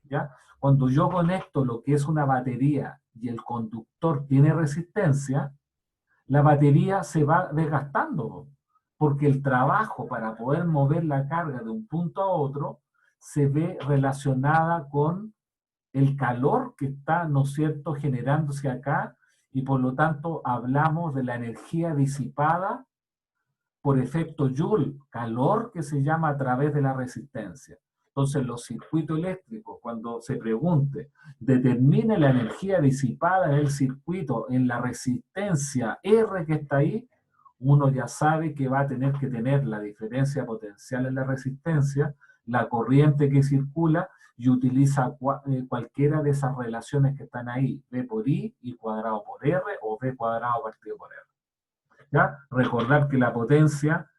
¿Ya? Cuando yo conecto lo que es una batería y el conductor tiene resistencia, la batería se va desgastando, porque el trabajo para poder mover la carga de un punto a otro se ve relacionada con el calor que está, ¿no es cierto?, generándose acá, y por lo tanto hablamos de la energía disipada por efecto Joule, calor que se llama a través de la resistencia. Entonces los circuitos eléctricos, cuando se pregunte, determine la energía disipada en el circuito, en la resistencia R que está ahí, uno ya sabe que va a tener que tener la diferencia potencial en la resistencia, la corriente que circula, y utiliza cualquiera de esas relaciones que están ahí, V por I cuadrado por R, o V cuadrado partido por R. ¿Ya? Recordar que la potencia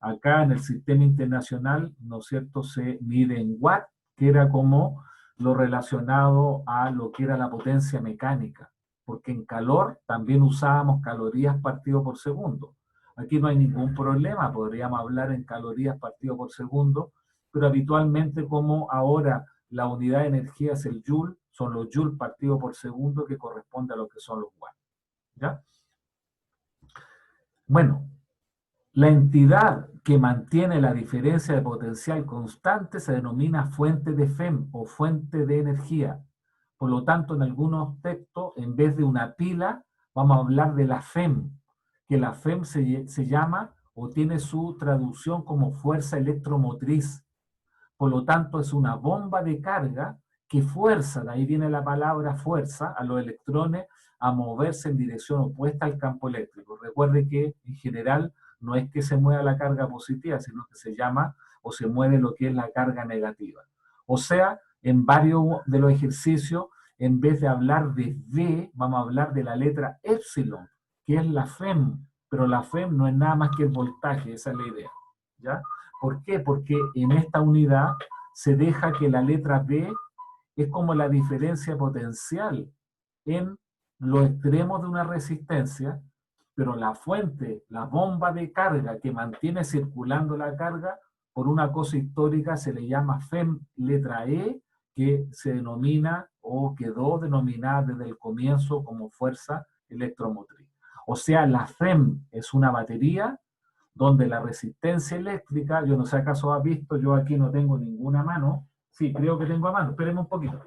acá en el sistema internacional, ¿no es cierto?, se mide en watt, que era como lo relacionado a lo que era la potencia mecánica, porque en calor también usábamos calorías partido por segundo. Aquí no hay ningún problema, podríamos hablar en calorías partido por segundo, pero habitualmente como ahora la unidad de energía es el joule, son los joules partido por segundo que corresponde a lo que son los watts. ¿Ya? Bueno, la entidad que mantiene la diferencia de potencial constante se denomina fuente de FEM o fuente de energía. Por lo tanto, en algunos textos, en vez de una pila, vamos a hablar de la FEM, que la FEM se llama o tiene su traducción como fuerza electromotriz. Por lo tanto, es una bomba de carga que fuerza, de ahí viene la palabra fuerza, a los electrones a moverse en dirección opuesta al campo eléctrico. Recuerde que, en general, no es que se mueva la carga positiva, sino que se llama o se mueve lo que es la carga negativa. O sea, en varios de los ejercicios, en vez de hablar de V, vamos a hablar de la letra epsilon, que es la FEM, pero la FEM no es nada más que el voltaje, esa es la idea, ¿ya? ¿Por qué? Porque en esta unidad se deja que la letra V es como la diferencia potencial en los extremos de una resistencia, pero la fuente, la bomba de carga que mantiene circulando la carga, por una cosa histórica se le llama FEM letra E, que se denomina o quedó denominada desde el comienzo como fuerza electromotriz. O sea, la FEM es una batería donde la resistencia eléctrica, yo no sé acaso has visto, yo aquí no tengo ninguna mano, sí, creo que tengo a mano, espérenme un poquito.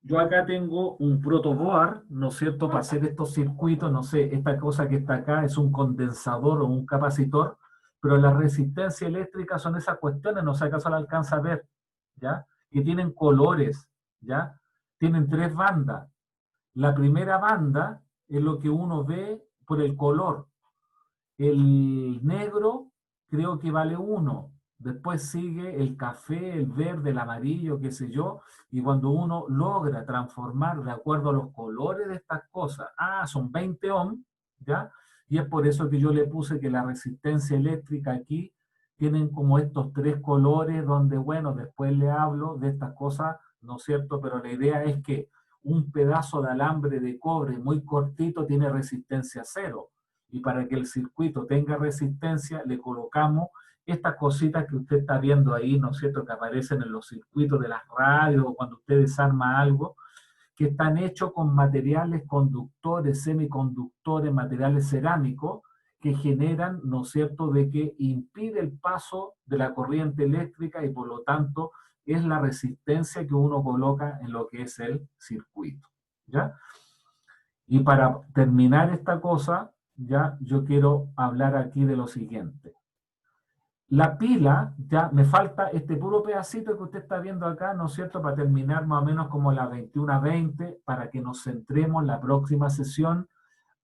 Yo acá tengo un protoboard, ¿no es cierto?, para hacer estos circuitos, no sé, esta cosa que está acá es un condensador o un capacitor, pero la resistencia eléctrica son esas cuestiones, no sé acaso la alcanza a ver, ¿ya? Que tienen colores, ¿ya? Tienen 3 bandas. La primera banda es lo que uno ve por el color. El negro creo que vale 1. Después sigue el café, el verde, el amarillo, qué sé yo. Y cuando uno logra transformar de acuerdo a los colores de estas cosas, son 20 ohms, ¿ya? Y es por eso que yo le puse que la resistencia eléctrica aquí tienen como estos 3 colores donde, bueno, después le hablo de estas cosas, ¿no es cierto? Pero la idea es que un pedazo de alambre de cobre muy cortito tiene resistencia 0. Y para que el circuito tenga resistencia, le colocamos estas cositas que usted está viendo ahí, ¿no es cierto?, que aparecen en los circuitos de las radios o cuando usted desarma algo, que están hechos con materiales conductores, semiconductores, materiales cerámicos, que generan, ¿no es cierto?, de que impide el paso de la corriente eléctrica y por lo tanto es la resistencia que uno coloca en lo que es el circuito, ¿ya? Y para terminar esta cosa, ya yo quiero hablar aquí de lo siguiente. La pila, ya me falta este puro pedacito que usted está viendo acá, ¿no es cierto?, para terminar más o menos como la 21:20, para que nos centremos en la próxima sesión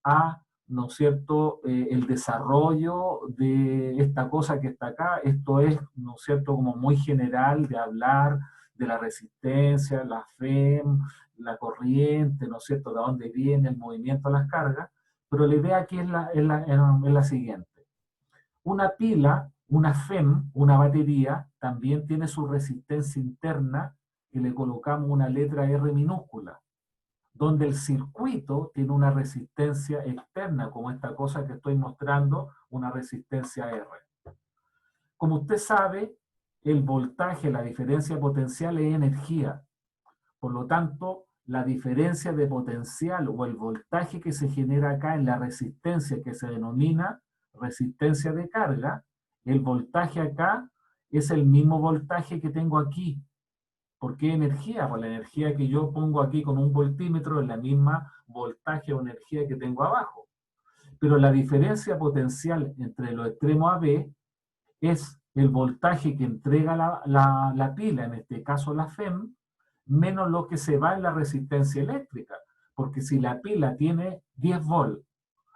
a, ¿no es cierto?, el desarrollo de esta cosa que está acá. Esto es, ¿no es cierto?, como muy general de hablar de la resistencia, la FEM, la corriente, ¿no es cierto?, de dónde viene el movimiento de las cargas, pero la idea aquí es la siguiente. Una pila, una FEM, una batería, también tiene su resistencia interna, que le colocamos una letra R minúscula, donde el circuito tiene una resistencia externa, como esta cosa que estoy mostrando, una resistencia R. Como usted sabe, el voltaje, la diferencia potencial es energía. Por lo tanto, la diferencia de potencial o el voltaje que se genera acá en la resistencia que se denomina resistencia de carga, el voltaje acá es el mismo voltaje que tengo aquí. ¿Por qué energía? Pues la energía que yo pongo aquí con un voltímetro es la misma voltaje o energía que tengo abajo. Pero la diferencia potencial entre los extremos AB es el voltaje que entrega la pila, en este caso la FEM, menos lo que se va en la resistencia eléctrica. Porque si la pila tiene 10 volts,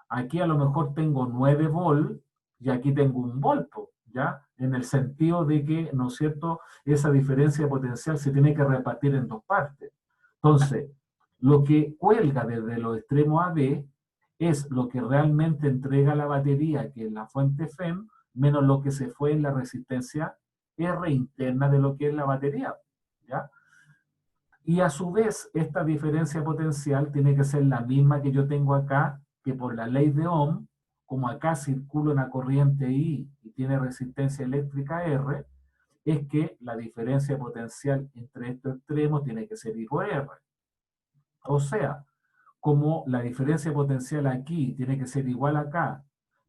aquí a lo mejor tengo 9 volts y aquí tengo 1 volt, ¿ya? En el sentido de que, ¿no es cierto?, esa diferencia potencial se tiene que repartir en 2 partes. Entonces, lo que cuelga desde los extremos AB es lo que realmente entrega la batería, que es la fuente FEM, menos lo que se fue en la resistencia R interna de lo que es la batería, ¿ya? Y a su vez, esta diferencia potencial tiene que ser la misma que yo tengo acá, que por la ley de Ohm, como acá circula una corriente I y tiene resistencia eléctrica R, es que la diferencia potencial entre estos extremos tiene que ser I por R. O sea, como la diferencia potencial aquí tiene que ser igual acá,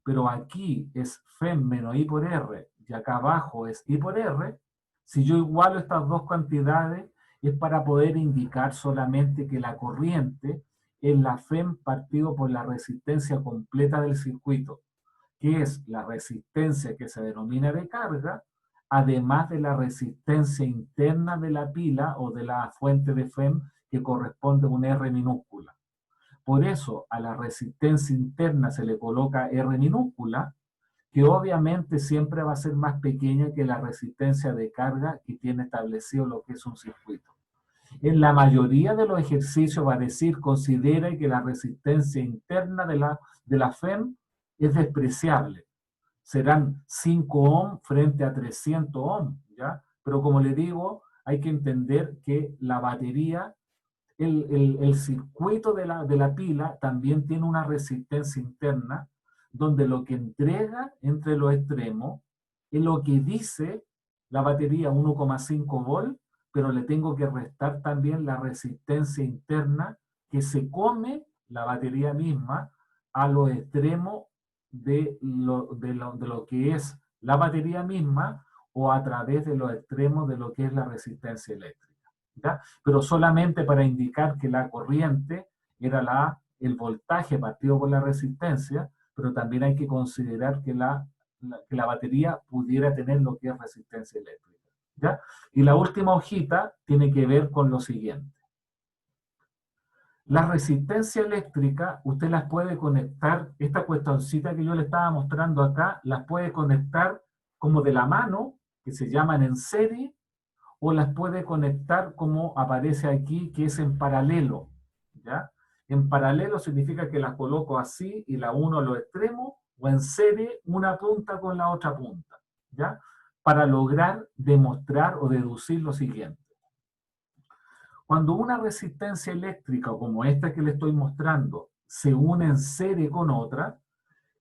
pero aquí es FEM menos I por R y acá abajo es I por R, si yo igualo estas dos cantidades es para poder indicar solamente que la corriente es la FEM partido por la resistencia completa del circuito, que es la resistencia que se denomina de carga, además de la resistencia interna de la pila o de la fuente de FEM que corresponde a un R minúscula. Por eso a la resistencia interna se le coloca R minúscula, que obviamente siempre va a ser más pequeña que la resistencia de carga que tiene establecido lo que es un circuito. En la mayoría de los ejercicios va a decir, considera que la resistencia interna de la FEM es despreciable. Serán 5 ohm frente a 300 ohm, ¿ya? Pero como le digo, hay que entender que la batería, el circuito de la pila también tiene una resistencia interna, donde lo que entrega entre los extremos es lo que dice la batería 1,5 volt, pero le tengo que restar también la resistencia interna que se come la batería misma a los extremos de lo que es la batería misma o a través de los extremos de lo que es la resistencia eléctrica. ¿Ya? Pero solamente para indicar que la corriente era el voltaje partido por la resistencia, pero también hay que considerar que la batería pudiera tener lo que es resistencia eléctrica. ¿Ya? Y la última hojita tiene que ver con lo siguiente. La resistencia eléctrica, usted las puede conectar, esta cuestioncita que yo le estaba mostrando acá, las puede conectar como de la mano, que se llaman en serie, o las puede conectar como aparece aquí, que es en paralelo. ¿Ya? En paralelo significa que las coloco así y la uno a los extremos, o en serie una punta con la otra punta. ¿Ya? Para lograr demostrar o deducir lo siguiente. Cuando una resistencia eléctrica, como esta que le estoy mostrando, se une en serie con otra,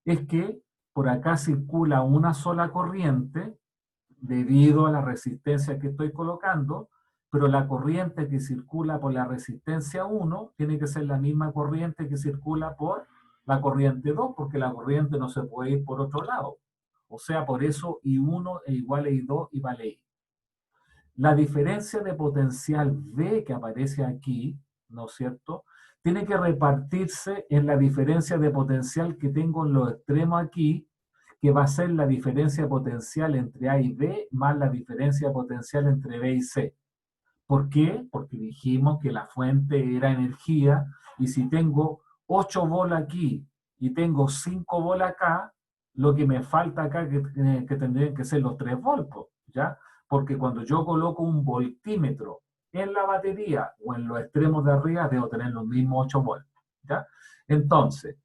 es que por acá circula una sola corriente debido a la resistencia que estoy colocando, pero la corriente que circula por la resistencia 1 tiene que ser la misma corriente que circula por la corriente 2, porque la corriente no se puede ir por otro lado. O sea, por eso I1 es igual a I2 y vale I. La diferencia de potencial V que aparece aquí, ¿no es cierto?, tiene que repartirse en la diferencia de potencial que tengo en los extremos aquí, que va a ser la diferencia potencial entre A y B más la diferencia potencial entre B y C. ¿Por qué? Porque dijimos que la fuente era energía, y si tengo 8 bolas aquí y tengo 5 bolas acá, lo que me falta acá que tendrían que ser los 3 voltios, ¿ya? Porque cuando yo coloco un voltímetro en la batería o en los extremos de arriba, debo tener los mismos 8 voltios, ¿ya? Entonces,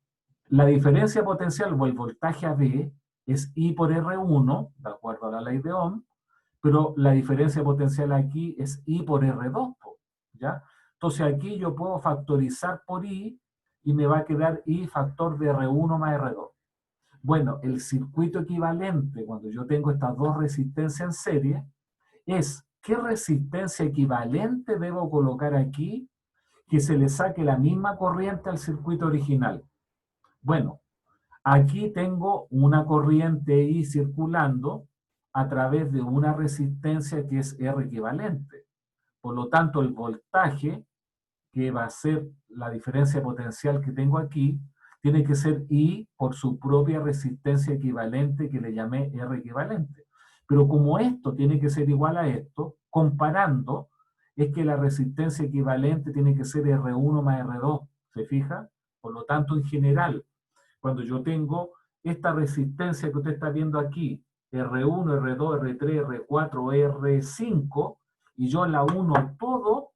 la diferencia potencial o el voltaje AB es I por R1, de acuerdo a la ley de Ohm, pero la diferencia potencial aquí es I por R2, ¿ya? Entonces aquí yo puedo factorizar por I y me va a quedar I factor de R1 más R2. Bueno, el circuito equivalente, cuando yo tengo estas dos resistencias en serie, es qué resistencia equivalente debo colocar aquí que se le saque la misma corriente al circuito original. Bueno, aquí tengo una corriente I circulando a través de una resistencia que es R equivalente. Por lo tanto, el voltaje, que va a ser la diferencia potencial que tengo aquí, tiene que ser I por su propia resistencia equivalente que le llamé R equivalente. Pero como esto tiene que ser igual a esto, comparando, es que la resistencia equivalente tiene que ser R1 más R2, ¿se fija? Por lo tanto, en general, cuando yo tengo esta resistencia que usted está viendo aquí, R1, R2, R3, R4, R5, y yo la uno todo,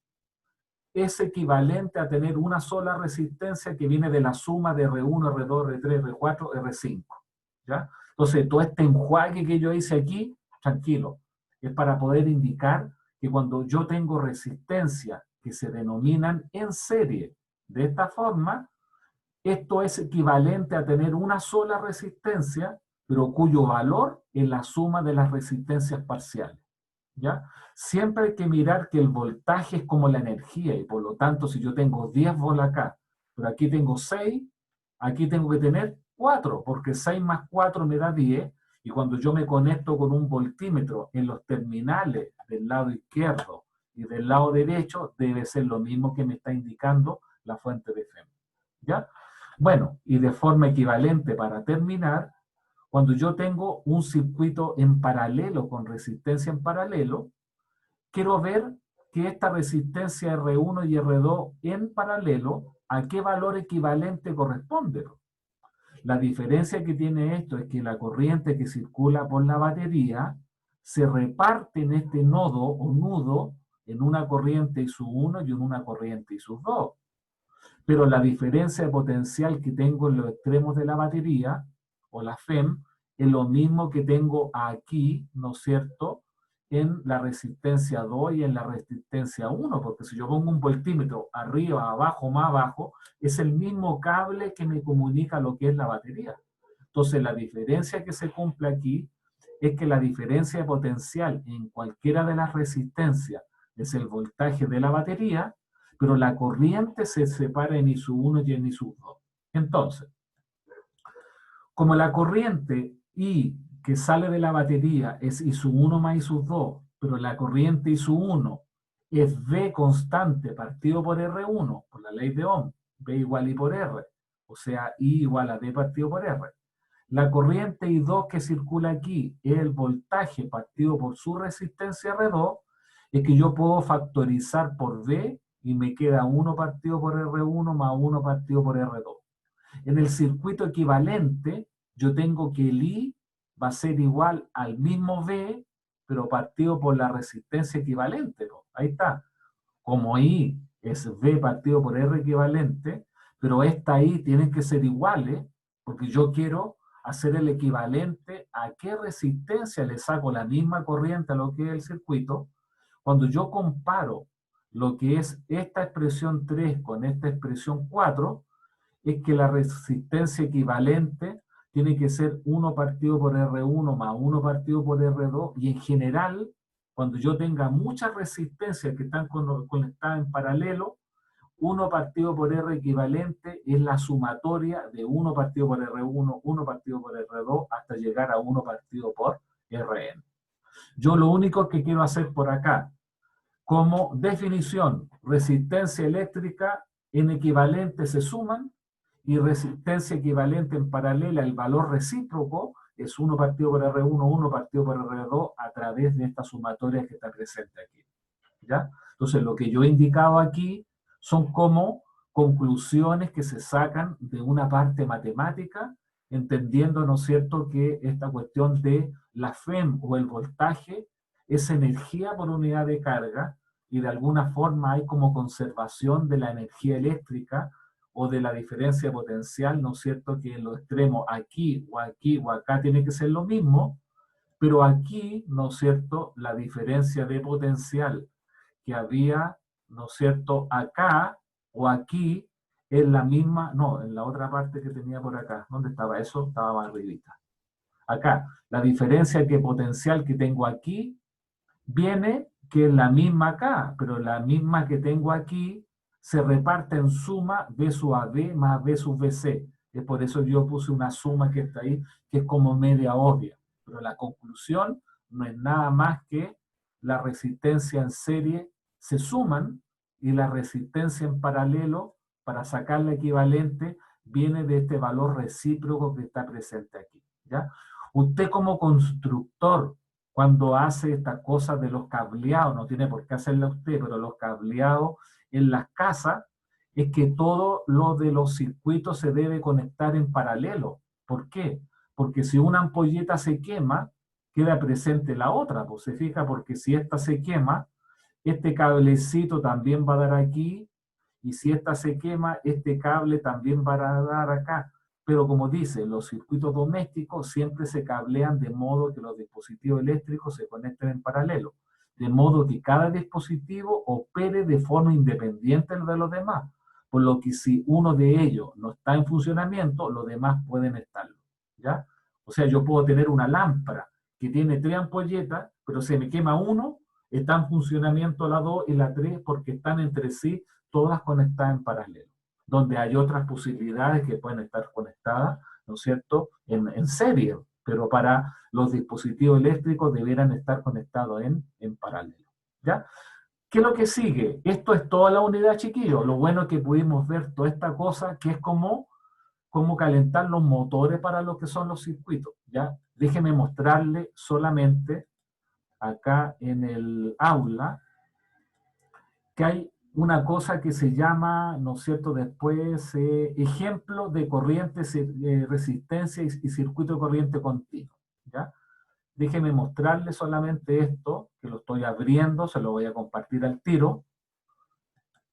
es equivalente a tener una sola resistencia que viene de la suma de R1, R2, R3, R4, R5. ¿Ya? Entonces, todo este enjuague que yo hice aquí, tranquilo, es para poder indicar que cuando yo tengo resistencia que se denominan en serie de esta forma, esto es equivalente a tener una sola resistencia, pero cuyo valor es la suma de las resistencias parciales. ¿Ya? Siempre hay que mirar que el voltaje es como la energía, y por lo tanto, si yo tengo 10 volts acá, pero aquí tengo 6, aquí tengo que tener 4, porque 6 más 4 me da 10, y cuando yo me conecto con un voltímetro en los terminales del lado izquierdo y del lado derecho, debe ser lo mismo que me está indicando la fuente de FEM. ¿Ya? Bueno, y de forma equivalente para terminar, cuando yo tengo un circuito en paralelo con resistencia en paralelo, quiero ver que esta resistencia R1 y R2 en paralelo, ¿a qué valor equivalente corresponde? La diferencia que tiene esto es que la corriente que circula por la batería se reparte en este nodo o nudo en una corriente I1 y en una corriente I2. Pero la diferencia de potencial que tengo en los extremos de la batería, o la FEM, es lo mismo que tengo aquí, ¿no es cierto?, en la resistencia 2 y en la resistencia 1, porque si yo pongo un voltímetro arriba, abajo, más abajo, es el mismo cable que me comunica lo que es la batería. Entonces, la diferencia que se cumple aquí es que la diferencia de potencial en cualquiera de las resistencias es el voltaje de la batería, pero la corriente se separa en I1 y en I2. Entonces, como la corriente I que sale de la batería es I1 más I2, pero la corriente I1 es V constante partido por R1, por la ley de Ohm, V igual I por R, o sea, I igual a V partido por R. La corriente I2 que circula aquí es el voltaje partido por su resistencia R2, es que yo puedo factorizar por V y me queda 1 partido por R1 más 1 partido por R2. En el circuito equivalente, yo tengo que el I va a ser igual al mismo V, pero partido por la resistencia equivalente, ¿no? Ahí está. Como I es V partido por R equivalente, pero esta I tienen que ser iguales, porque yo quiero hacer el equivalente a qué resistencia le saco la misma corriente a lo que es el circuito. Cuando yo comparo lo que es esta expresión 3 con esta expresión 4, es que la resistencia equivalente tiene que ser 1 partido por R1 más 1 partido por R2, y en general, cuando yo tenga muchas resistencias que están conectadas en paralelo, 1 partido por R equivalente es la sumatoria de 1 partido por R1, 1 partido por R2, hasta llegar a 1 partido por Rn. Yo lo único que quiero hacer por acá, como definición, resistencia eléctrica en equivalente se suman, y resistencia equivalente en paralela, el valor recíproco es 1 partido por R1, 1 partido por R2 a través de esta sumatoria que está presente aquí. ¿Ya? Entonces, lo que yo he indicado aquí son como conclusiones que se sacan de una parte matemática, entendiendo, ¿no es cierto?, que esta cuestión de la FEM o el voltaje es energía por unidad de carga, y de alguna forma hay como conservación de la energía eléctrica o de la diferencia potencial, ¿no es cierto?, que en los extremos aquí o acá tiene que ser lo mismo, pero aquí, ¿no es cierto?, la diferencia de potencial que había, ¿no es cierto?, acá o aquí, es la misma, no, en la otra parte que tenía por acá. ¿Dónde estaba eso? Estaba más arribita. Acá, la diferencia que potencial que tengo aquí viene que es la misma acá, pero la misma que tengo aquí se reparte en suma B sub AB más B sub BC. Es por eso yo puse una suma que está ahí, que es como media obvia. Pero la conclusión no es nada más que la resistencia en serie se suman, y la resistencia en paralelo, para sacar la equivalente, viene de este valor recíproco que está presente aquí. ¿Ya? Usted como constructor, cuando hace estas cosas de los cableados, no tiene por qué hacerlo usted, pero los cableados en las casas, es que todo lo de los circuitos se debe conectar en paralelo. ¿Por qué? Porque si una ampolleta se quema, queda presente la otra, pues se fija, porque si esta se quema, este cablecito también va a dar aquí, y si esta se quema, este cable también va a dar acá. Pero como dice, los circuitos domésticos siempre se cablean de modo que los dispositivos eléctricos se conecten en paralelo, de modo que cada dispositivo opere de forma independiente de los demás, por lo que si uno de ellos no está en funcionamiento, los demás pueden estarlo, ¿ya? O sea, yo puedo tener una lámpara que tiene 3 ampolletas, pero se me quema uno, está en funcionamiento la 2 y la 3 porque están entre sí todas conectadas en paralelo, donde hay otras posibilidades que pueden estar conectadas, ¿no es cierto?, en serie, pero para los dispositivos eléctricos deberán estar conectados en paralelo, ¿ya? ¿Qué es lo que sigue? Esto es toda la unidad, chiquillos. Lo bueno es que pudimos ver toda esta cosa, que es como calentar los motores para lo que son los circuitos, ¿ya? Déjenme mostrarle solamente acá en el aula que hay una cosa que se llama, ¿no es cierto?, después ejemplo de corriente, resistencia y circuito de corriente continua, ¿ya? Déjenme mostrarle solamente esto, que lo estoy abriendo, se lo voy a compartir al tiro,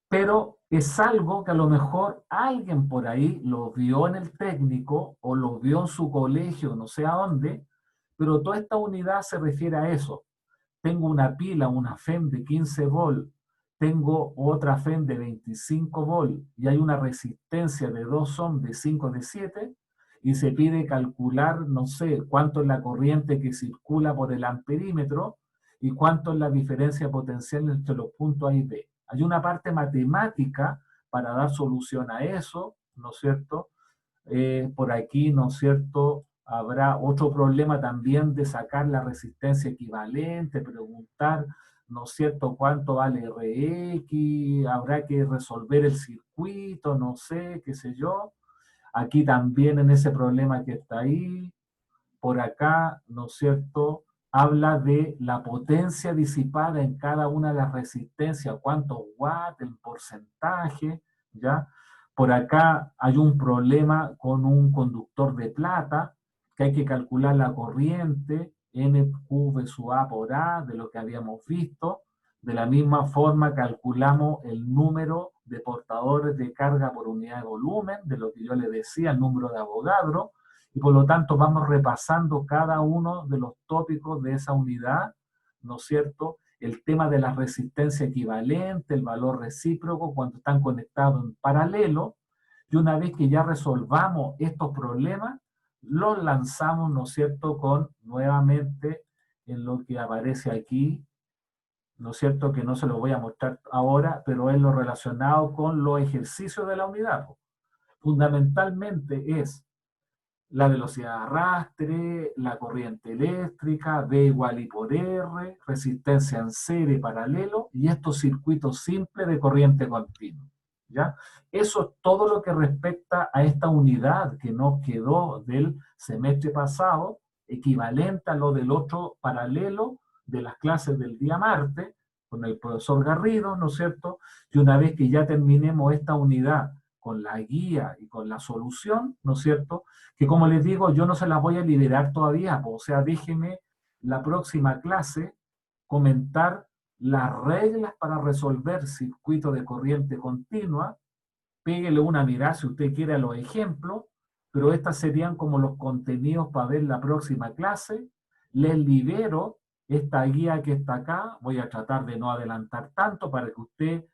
pero es algo que a lo mejor alguien por ahí lo vio en el técnico o lo vio en su colegio, no sé a dónde, pero toda esta unidad se refiere a eso. tengo una pila, una FEM de 15 volt, tengo otra FEM de 25 volt y hay una resistencia de 2 ohms de 5 de 7 y se pide calcular, no sé, cuánto es la corriente que circula por el amperímetro y cuánto es la diferencia potencial entre los puntos A y B. Hay una parte matemática para dar solución a eso, ¿no es cierto? Por aquí, ¿no es cierto?, habrá otro problema también de sacar la resistencia equivalente, preguntar, ¿no es cierto?, cuánto vale Rx, habrá que resolver el circuito, no sé, qué sé yo. Aquí también en ese problema que está ahí, por acá, ¿no es cierto?, habla de la potencia disipada en cada una de las resistencias, cuántos watts, el porcentaje, ¿ya? Por acá hay un problema con un conductor de plata, que hay que calcular la corriente, NQ sub A por A, de lo que habíamos visto. De la misma forma calculamos el número de portadores de carga por unidad de volumen, de lo que yo le decía, el número de Avogadro, y por lo tanto vamos repasando cada uno de los tópicos de esa unidad, ¿no es cierto? El tema de la resistencia equivalente, el valor recíproco cuando están conectados en paralelo, y una vez que ya resolvamos estos problemas, los lanzamos, ¿no es cierto?, con nuevamente en lo que aparece aquí, ¿no es cierto?, que no se lo voy a mostrar ahora, pero es lo relacionado con los ejercicios de la unidad. Fundamentalmente es la velocidad de arrastre, la corriente eléctrica, V igual I por R, resistencia en serie paralelo y estos circuitos simples de corriente continua. ¿Ya? Eso es todo lo que respecta a esta unidad que nos quedó del semestre pasado, equivalente a lo del otro paralelo de las clases del día martes, con el profesor Garrido, ¿no es cierto? Y una vez que ya terminemos esta unidad con la guía y con la solución, ¿no es cierto?, que como les digo, yo no se las voy a liberar todavía, o sea, déjenme la próxima clase comentar las reglas para resolver circuitos de corriente continua, péguele una mirada si usted quiere a los ejemplos, pero estas serían como los contenidos para ver la próxima clase. Les libero esta guía que está acá, voy a tratar de no adelantar tanto para que usted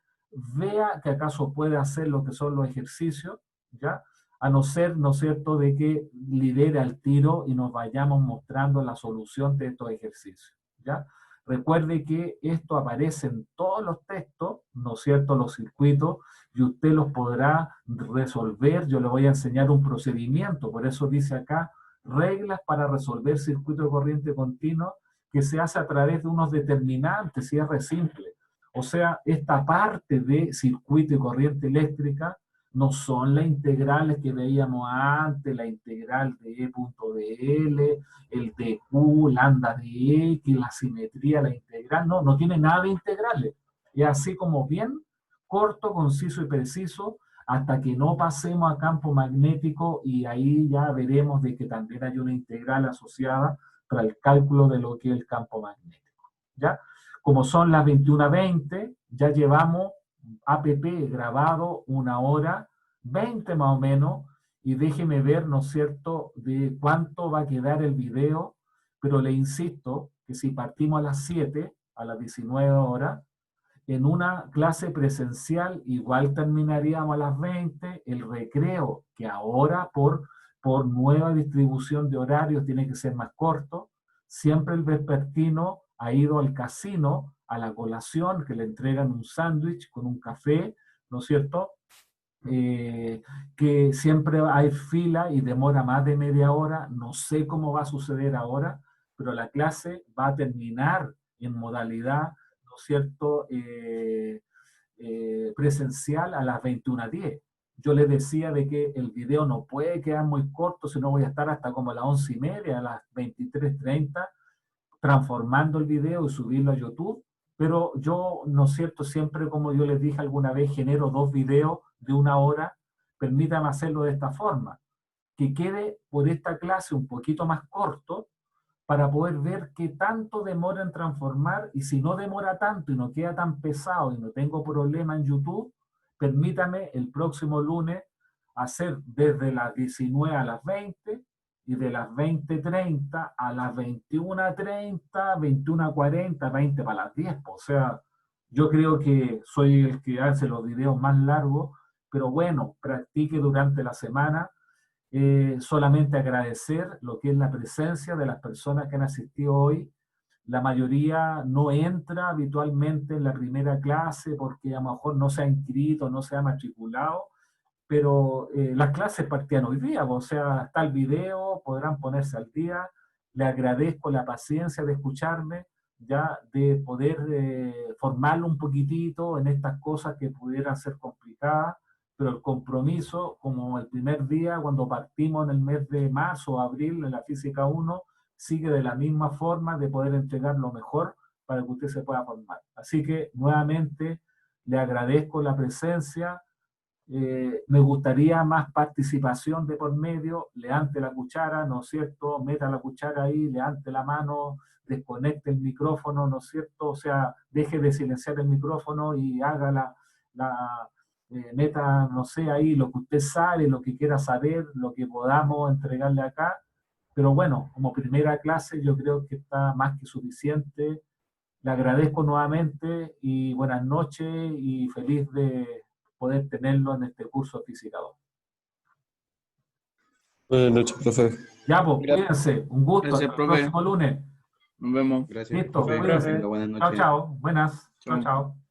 vea que acaso puede hacer lo que son los ejercicios, ¿ya? A no ser, ¿no es cierto?, de que lidere al tiro y nos vayamos mostrando la solución de estos ejercicios, ¿ya? Recuerde que esto aparece en todos los textos, ¿no es cierto?, los circuitos, y usted los podrá resolver. Yo le voy a enseñar un procedimiento, por eso dice acá, reglas para resolver circuito de corriente continua, que se hace a través de unos determinantes, cierre simple. O sea, esta parte de circuito y corriente eléctrica no son las integrales que veíamos antes, la integral de E punto de L, el de Q, lambda de X, la simetría, la integral, no, no tiene nada de integrales. Es así como bien corto, conciso y preciso, hasta que no pasemos a campo magnético y ahí ya veremos de que también hay una integral asociada para el cálculo de lo que es el campo magnético. ¿Ya? Como son las 21:20, ya llevamos APP grabado 1 hora 20 más o menos, y déjeme ver, ¿no es cierto?, de cuánto va a quedar el video, pero le insisto que si partimos a las 7, a las 19 horas, en una clase presencial igual terminaríamos a las 20, el recreo, que ahora por nueva distribución de horarios tiene que ser más corto, siempre el vespertino ha ido al casino, a la colación, que le entregan un sándwich con un café, ¿no es cierto?, que siempre hay fila y demora más de media hora, no sé cómo va a suceder ahora, pero la clase va a terminar en modalidad, ¿no es cierto?, presencial a las 21:10. Yo les decía de que el video no puede quedar muy corto, sino voy a estar hasta como a las 11:30, a las 23:30, transformando el video y subirlo a YouTube, pero yo, ¿no es cierto?, siempre, como yo les dije alguna vez, genero 2 videos de 1 hora, permítame hacerlo de esta forma, que quede por esta clase un poquito más corto, para poder ver qué tanto demora en transformar, y si no demora tanto y no queda tan pesado y no tengo problema en YouTube, permítame el próximo lunes hacer desde las 19 a las 20 y de las 20:30 a las 21:30, 21:40, 20 para las 10. O sea, yo creo que soy el que hace los videos más largos, pero bueno, practique durante la semana. Solamente agradecer lo que es la presencia de las personas que han asistido hoy. La mayoría no entra habitualmente en la primera clase porque a lo mejor no se ha inscrito, no se ha matriculado, pero las clases partían hoy día, o sea, está el video, podrán ponerse al día. Le agradezco la paciencia de escucharme, ya de poder formarlo un poquitito en estas cosas que pudieran ser complicadas, pero el compromiso, como el primer día, cuando partimos en el mes de marzo o abril en la Física 1, sigue de la misma forma de poder entregar lo mejor para que usted se pueda formar. Así que, nuevamente, le agradezco la presencia. Me gustaría más participación de por medio, levante la cuchara, ¿no es cierto? Meta la cuchara ahí, levante la mano, desconecte el micrófono, ¿no es cierto? O sea, deje de silenciar el micrófono y haga meta, no sé, ahí lo que usted sabe, lo que quiera saber, lo que podamos entregarle acá. Pero bueno, como primera clase yo creo que está más que suficiente. Le agradezco nuevamente y buenas noches y feliz de poder tenerlo en este curso de Física 2. Buenas noches, profe. Ya, pues, Gracias. cuídense. Un gusto. Gracias, Hasta el profe. próximo lunes. Nos vemos. Gracias, Listo, profe. cuídense. Tenga buenas Chao, noches. chao. Buenas. Chao, Chao. chao.